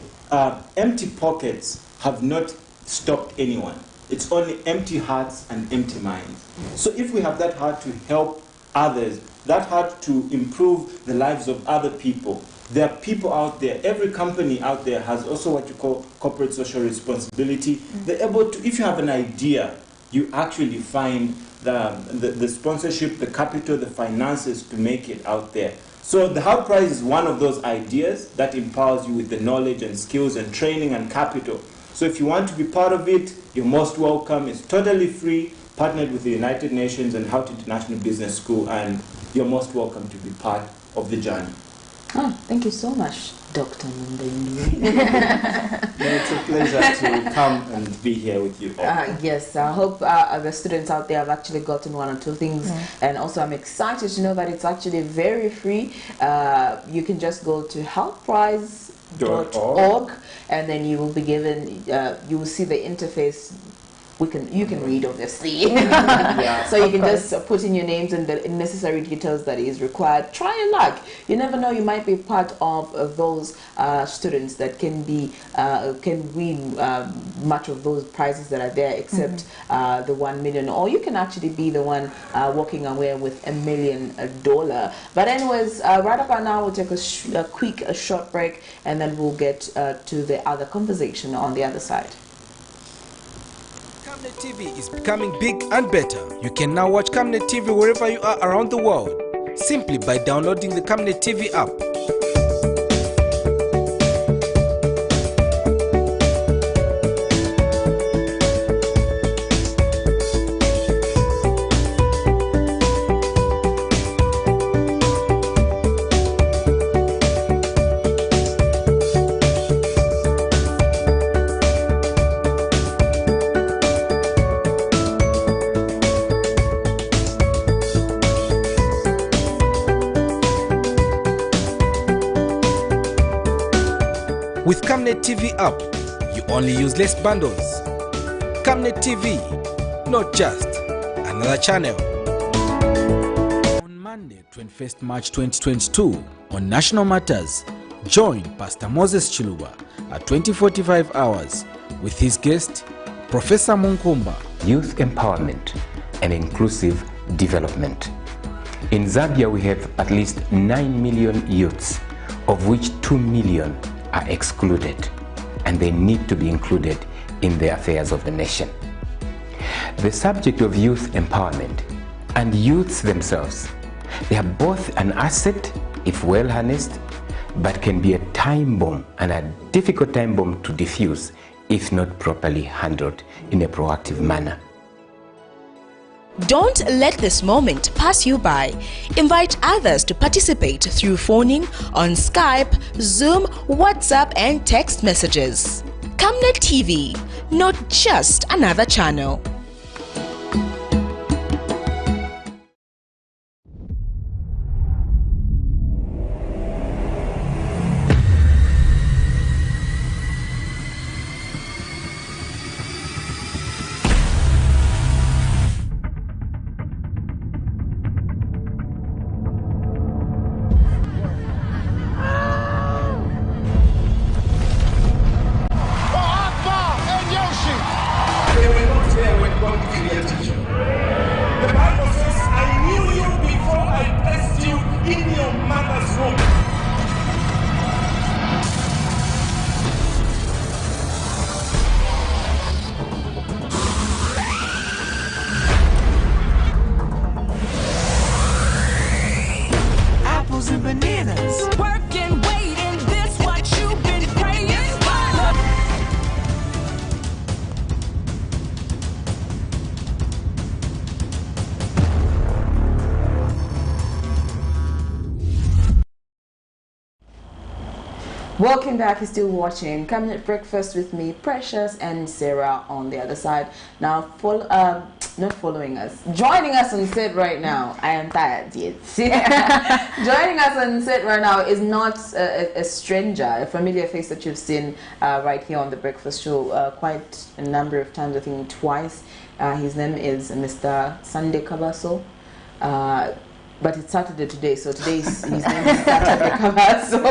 empty pockets have not stopped anyone. It's only empty hearts and empty minds. So if we have that heart to help others, that heart to improve the lives of other people, there are people out there, every company out there has also what you call corporate social responsibility. They're able to, if you have an idea, you actually find the sponsorship, the capital, the finances to make it out there. So the Hub Prize is one of those ideas that empowers you with the knowledge and skills and training and capital. So if you want to be part of it, you're most welcome. It's totally free, partnered with the United Nations and Howard International Business School, and you're most welcome to be part of the journey. Oh, thank you so much, Dr. Mundeni. It's a pleasure to come and be here with you all. Yes, I hope the students out there have actually gotten one or two things. And also I'm excited to know that it's actually very free. You can just go to helpprize.org and then you will be given, you will see the interface. You can read, obviously. So you can just put in your names and the necessary details that is required. Try your luck. You never know, you might be part of those students that can win much of those prizes that are there, except the 1 million, or you can actually be the one walking away with $1 million. But anyways, right about now we'll take a short break, and then we'll get to the other conversation on the other side. Camnet TV is becoming big and better. You can now watch Camnet TV wherever you are around the world, simply by downloading the Camnet TV app. With Camnet TV app, you only use less bundles. Camnet TV, not just another channel. On Monday, 21st March 2022, on National Matters, join Pastor Moses Chiluba at 20:45 hours with his guest, Professor Munkumba. Youth empowerment and inclusive development. In Zambia, we have at least 9 million youths, of which 2 million are excluded, and they need to be included in the affairs of the nation. The subject of youth empowerment and youths themselves, they are both an asset if well harnessed, but can be a time bomb, and a difficult time bomb to diffuse if not properly handled in a proactive manner. Don't let this moment pass you by. Invite others to participate through phoning on Skype, Zoom, WhatsApp, and text messages. Camnet TV, not just another channel. Welcome back. You're still watching Camnet Breakfast with me, Precious, and Sarah on the other side. Now, not following us, joining us on set right now. I am tired yet. Joining us on set right now is not a stranger, a familiar face that you've seen right here on the Breakfast Show quite a number of times. I think twice. His name is Mr. Sunday Kabaso. But it's Saturday today, so his name is Saturday Kabaso.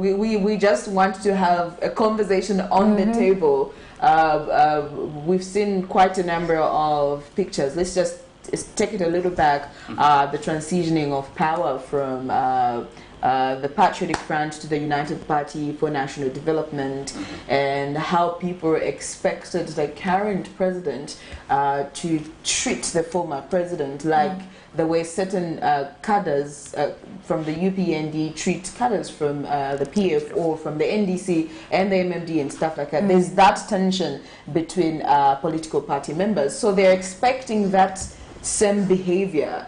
We just want to have a conversation on the table. We've seen quite a number of pictures. Let's just take it a little back, the transitioning of power from the Patriotic Front to the United Party for National Development, and how people expected the current president to treat the former president like the way certain cadres from the UPND treat cadres from the PF or from the NDC and the MMD and stuff like that. There's that tension between political party members. So they're expecting that same behavior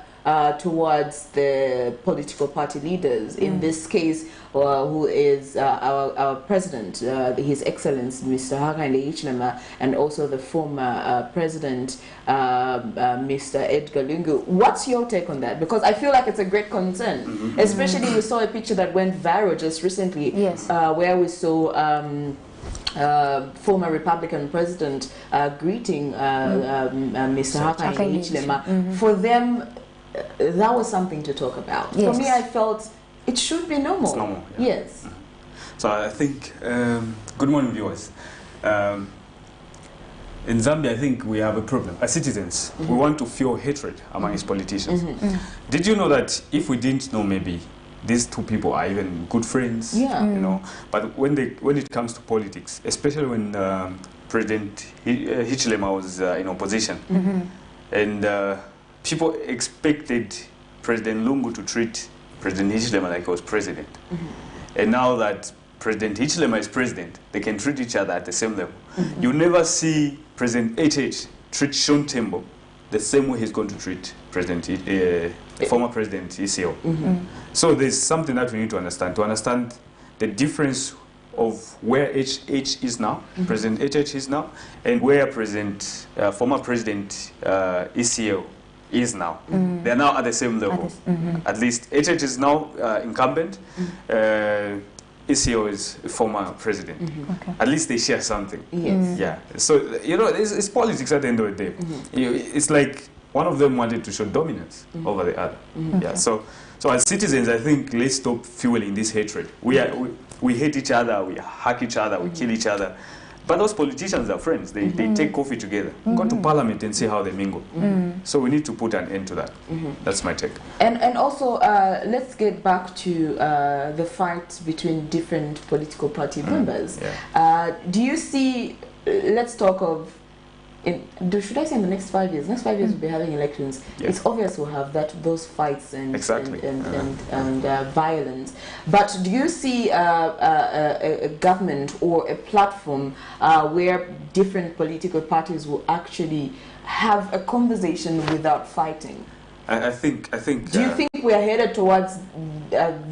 towards the political party leaders. In this case, who is our president, His Excellency Mr. Hakainde Hichilema, and also the former president, Mr. Edgar Lungu. What's your take on that? Because I feel like it's a great concern, especially we saw a picture that went viral just recently, where we saw former Republican president greeting Mr. Hakainde Hichilema. For them, that was something to talk about. For me, I felt it should be normal. It's normal. Yeah. Yes. So I think, good morning, viewers. In Zambia, I think we have a problem. As citizens, we want to feel hatred among its politicians. Did you know that if we didn't know, maybe these two people are even good friends? You know. But when it comes to politics, especially when President Hichilema was in opposition, and people expected President Lungu to treat President Hichilema like he was president. And now that President Hichilema is president, they can treat each other at the same level. You never see President HH treat Sean Tembo the same way he's going to treat President, former President ECO. So there's something that we need to understand the difference of where HH is now, President HH is now, and where former President ECO is now. They're now at the same level. At least HH is now incumbent, ECO is former president. At least they share something. Yeah. So, you know, it's politics at the end of the day. It's like one of them wanted to show dominance over the other. Yeah. So as citizens, I think let's stop fueling this hatred. We hate each other, we hack each other, we kill each other. But those politicians are friends. They take coffee together, go to parliament and see how they mingle. So we need to put an end to that. That's my take. And also, let's get back to the fight between different political party members. Do you see, let's talk of, should I say in the next 5 years? Next 5 years we'll be having elections. It's obvious we'll have those fights and violence. But do you see a government or a platform where different political parties will actually have a conversation without fighting? I think. Do you think we are headed towards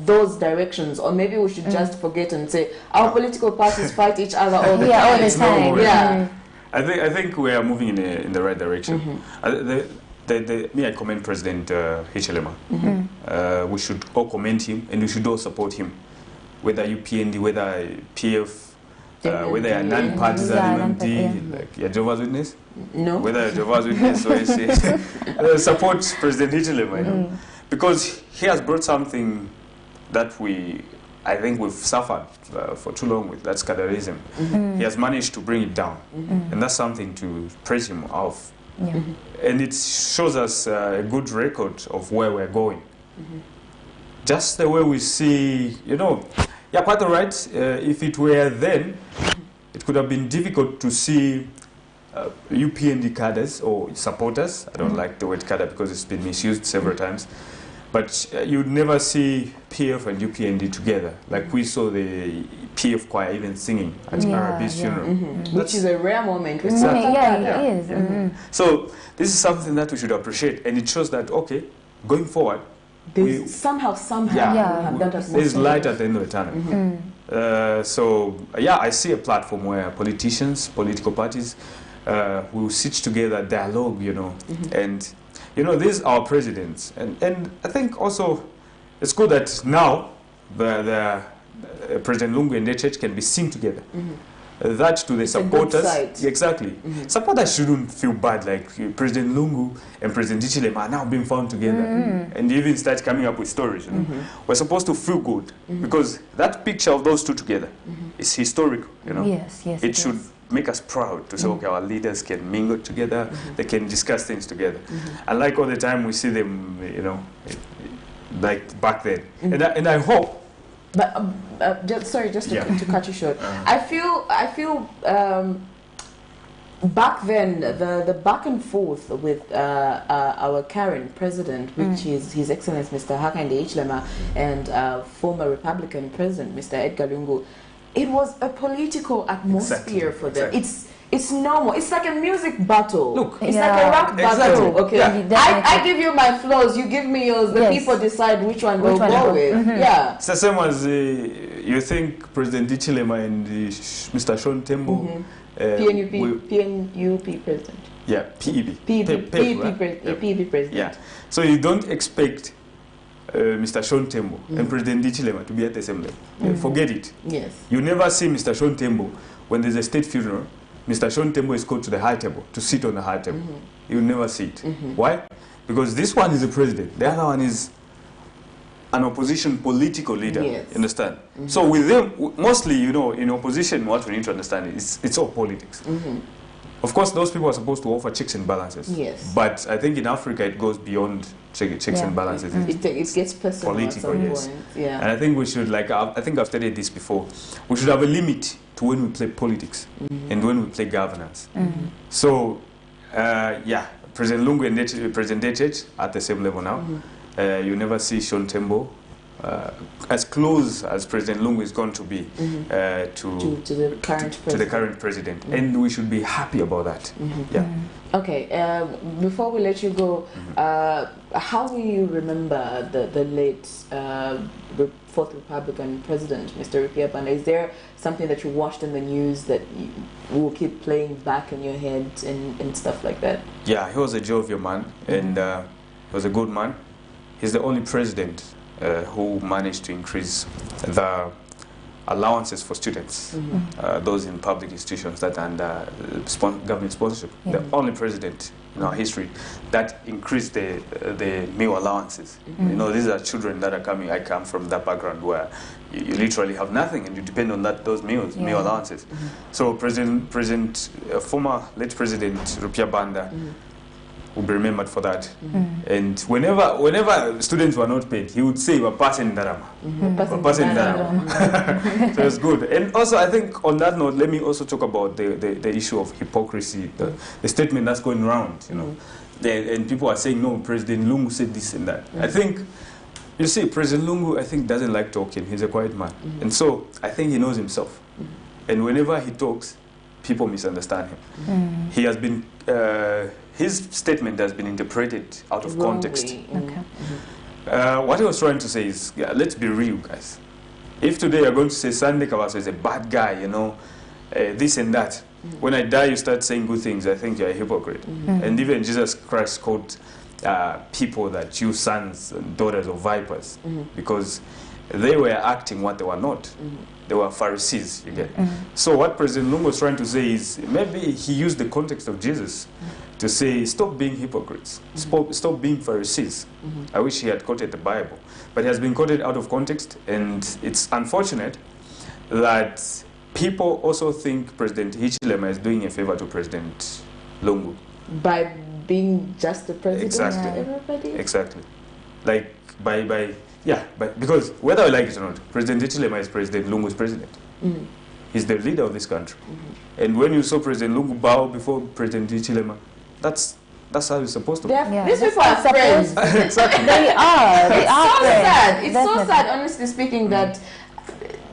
those directions, or maybe we should just forget and say our political parties fight each other all the time? All the time. I think we are moving in the right direction. I commend President Hichilema. We should all commend him, and we should all support him, whether UPND, whether PF, whether you're non-partisan MMD, like you're Jehovah's Witness. No. Whether you're Jehovah's Witness or support President Hichilema, you know, because he has brought something that I think we've suffered for too long with, that's cadarism. He has managed to bring it down, and that's something to praise him of. And it shows us a good record of where we're going. Just the way we see, you know, yeah, quite all right. If it were then, it could have been difficult to see UPND cadres or supporters. I don't like the word cadre because it's been misused several times. But you'd never see PF and UPND together. Like we saw the PF choir even singing at Arabi's funeral. Which is a rare moment. Exactly. Yeah, it is. So this is something that we should appreciate. And it shows that, okay, going forward, somehow there's light at the end of the tunnel. So, yeah, I see a platform where politicians, political parties will sit together, dialogue, you know, and you know, these are our presidents. And I think also it's good that now the President Lungu and HH can be seen together. That to the supporters, exactly. Supporters shouldn't feel bad, like President Lungu and President Hichilema are now being found together, and even start coming up with stories. You know? We're supposed to feel good because that picture of those two together is historical. You know, Yes, it should make us proud to say, okay, our leaders can mingle together, they can discuss things together. And like all the time we see them, you know, like back then. And I hope. But sorry, just to cut you short. I feel back then the back and forth with our current president, which is His Excellency Mr. Hakainde Hichilema, and former Republican President Mr. Edgar Lungu, it was a political atmosphere for them. It's normal. It's like a music battle. Look, it's like a rap battle. Okay, I give you my flows, you give me yours. The people decide which one they'll go with. Yeah, it's the same as you think President Hichilema and Mr. Sean Tembo. PNUP president. Yeah, PEB. PEB president. Yeah. So you don't expect Mr. Sean Tembo and President Hichilema to be at the same level. Forget it. Yes. You never see Mr. Sean Tembo when there's a state funeral. Mr. Sean Tembo is called to the high table, to sit on the high table. You never see it. Why? Because this one is the president. The other one is an opposition political leader. Yes. Understand? So with them, mostly, you know, in opposition, what we need to understand is it's all politics. Of course, those people are supposed to offer checks and balances. Yes. But I think in Africa, it goes beyond checks and balances. It gets personal political, at some yes. point. Yeah. And I think we should, like, I think I've studied this before, we should have a limit to when we play politics and when we play governance. So, yeah, President Lungu and President Dechech at the same level now. You never see Sean Tembo as close as President Lungu is going to be to the current president. And we should be happy about that. Yeah. Okay, before we let you go, how will you remember the late fourth Republican president, Mr. Rupiah Banda? Is there something that you watched in the news that you will keep playing back in your head and stuff like that? Yeah, he was a jovial man, and he was a good man. He's the only president who managed to increase the allowances for students, those in public institutions that under government sponsorship. The only president in our history that increased the meal allowances. You know, these are children that are coming. I come from that background where you literally have nothing and you depend on those meal allowances. So former late President Rupiah Banda will be remembered for that. And whenever students were not paid, he would say, "We're passing Darama." So it's good. And also, I think on that note, let me also talk about the issue of hypocrisy, the statement that's going around, you know. And people are saying, no, President Lungu said this and that. I think, you see, President Lungu, I think, doesn't like talking. He's a quiet man. And so I think he knows himself. And whenever he talks, people misunderstand him. He has been... his statement has been interpreted out of context. What he was trying to say is, let's be real, guys. If today you're going to say Sunday Kawaso is a bad guy, you know, this and that, when I die you start saying good things, I think you're a hypocrite. And even Jesus Christ called people that you sons and daughters of vipers, because they were acting what they were not. They were Pharisees, you get. So what President Lungu was trying to say is, maybe he used the context of Jesus to say, stop being hypocrites, stop being Pharisees. I wish he had quoted the Bible, but he has been quoted out of context, and it's unfortunate that people also think President Hichilema is doing a favor to President Lungu. By being just the president exactly. to everybody? Exactly. Like, but because whether I like it or not, President Hichilema is President Lungu's president. He's the leader of this country. And when you saw President Lungu bow before President Hichilema, that's how it's supposed to be. These people are friends. Exactly. They are It's so sad, honestly speaking, that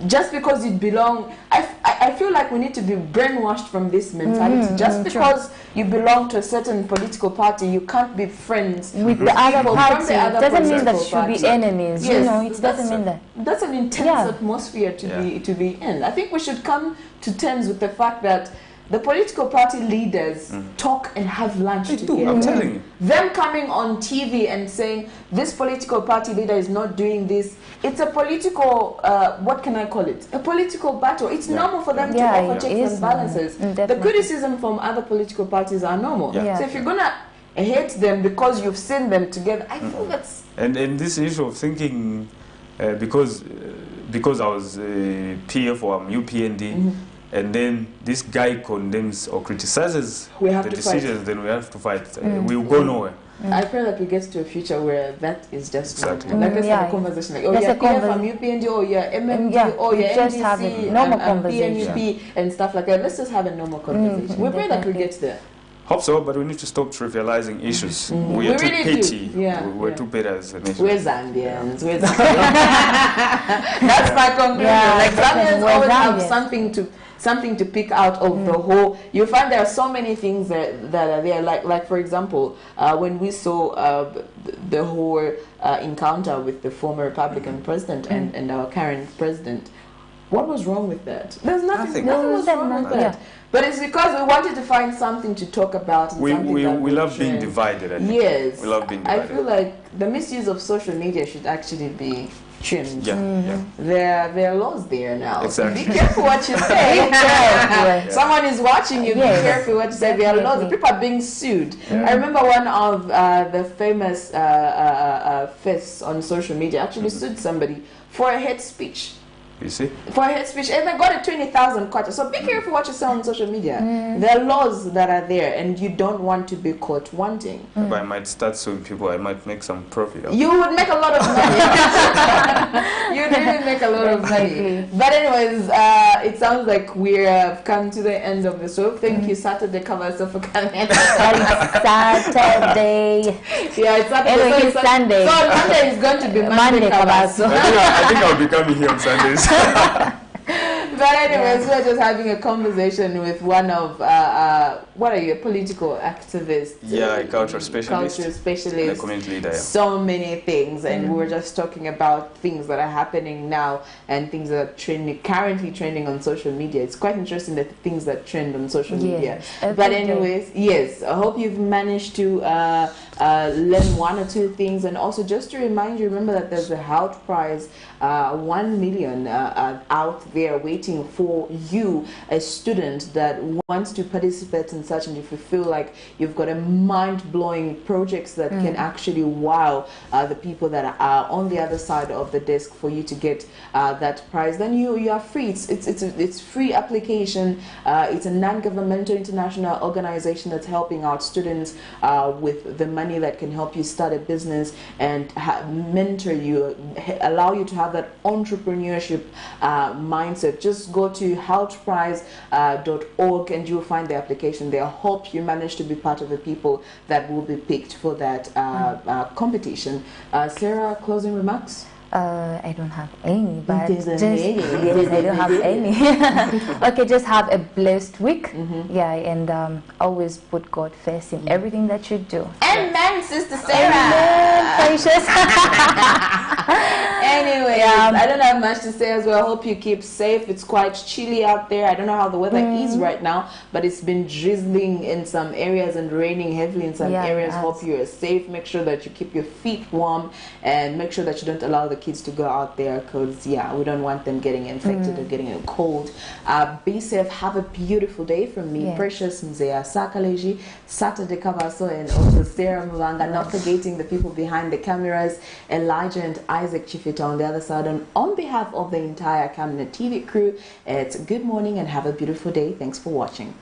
just because you belong, I feel like we need to be brainwashed from this mentality. Just because you belong to a certain political party, you can't be friends with the other party. Doesn't mean that you should be enemies. Yes, you know, it doesn't mean that. That's an intense atmosphere to be in. I think we should come to terms with the fact that the political party leaders talk and have lunch together. I'm telling you. Them coming on TV and saying, this political party leader is not doing this. It's a political, what can I call it? A political battle. It's normal for them to offer checks and balances. The criticism from other political parties are normal. So if you're going to hate them because you've seen them together, I feel that's... And this issue of thinking, because I was PF or I'm UPND, and then this guy condemns or criticizes the decisions, then we have to fight. We will go nowhere. I pray that we get to a future where that is just exactly. Like let's have a conversation like, oh yeah, from UPND, oh yeah, MMD, oh yeah, just have a normal conversation. PNUP and stuff like that. Let's just have a normal conversation. We pray that we get there. Hope so, but we need to stop trivializing issues. We are too petty. We're too petty as a nation. We're Zambians. That's my conclusion. Like Zambians always have something to pick out of the whole. You find there are so many things that are there. Like for example, when we saw the whole encounter with the former Republican president and our current president, what was wrong with that? There's nothing. Nothing was wrong with that. But it's because we wanted to find something to talk about. We love being divided. I think. Yes. We love being divided. I feel like the misuse of social media should actually be trimmed. Yeah. There are laws there now. Exactly. Be careful what you say. Someone is watching you. Be careful what you say. There are laws. People are being sued. I remember one of the famous fists on social media actually sued somebody for a hate speech. You see? For a hate speech, and they got a 20,000 quota. So be careful what you say on social media. There are laws that are there, and you don't want to be caught wanting. But I might start suing people. I might make some profit. You would make a lot of money. You'd really make a lot of money. But anyways, it sounds like we have come to the end of the show. Thank you, Saturday Cover for coming. Saturday. Yeah, it's Saturday. Anyway, it's Sunday. So Monday is going to be Monday Cover. I think I'll be coming here on Sundays. But anyways, we're just having a conversation with one of what are you, a political activist? Yeah, a cultural specialist. Cultural specialist. And a community leader. So many things, and we were just talking about things that are happening now and things that are currently trending on social media. It's quite interesting that the things that trend on social media. But anyways, yes, I hope you've managed to learn one or two things, and also just to remind you, remember that there's a Hout Prize, 1 million out there waiting for you, a student that wants to participate in such, and if you feel like you've got a mind-blowing projects that can actually wow the people that are on the other side of the desk for you to get that prize, then you are free. It's free application. It's a non-governmental international organization that's helping out students with the money that can help you start a business and mentor you, allow you to have that entrepreneurship mindset. Just go to houtprize.org and you'll find the application there. I hope you manage to be part of the people that will be picked for that competition. Sarah, closing remarks? I don't have any, but yes, I don't have any. Okay, just have a blessed week. Yeah, and always put God first in everything that you do. Amen, Sister Sarah. Amen, precious. Anyway, I don't have much to say as well. I hope you keep safe. It's quite chilly out there. I don't know how the weather is right now, but it's been drizzling in some areas and raining heavily in some areas. Hope you are safe. Make sure that you keep your feet warm and make sure that you don't allow the kids to go out there, because we don't want them getting infected or getting a cold. Be safe. Have a beautiful day from me, Precious Mzea Sakaleji, Saturday Kavaso, and also Sarah Muvanga. Not forgetting the people behind the cameras, Elijah and Isaac Chifita on the other side. And on behalf of the entire Camnet TV crew, it's good morning and have a beautiful day. Thanks for watching.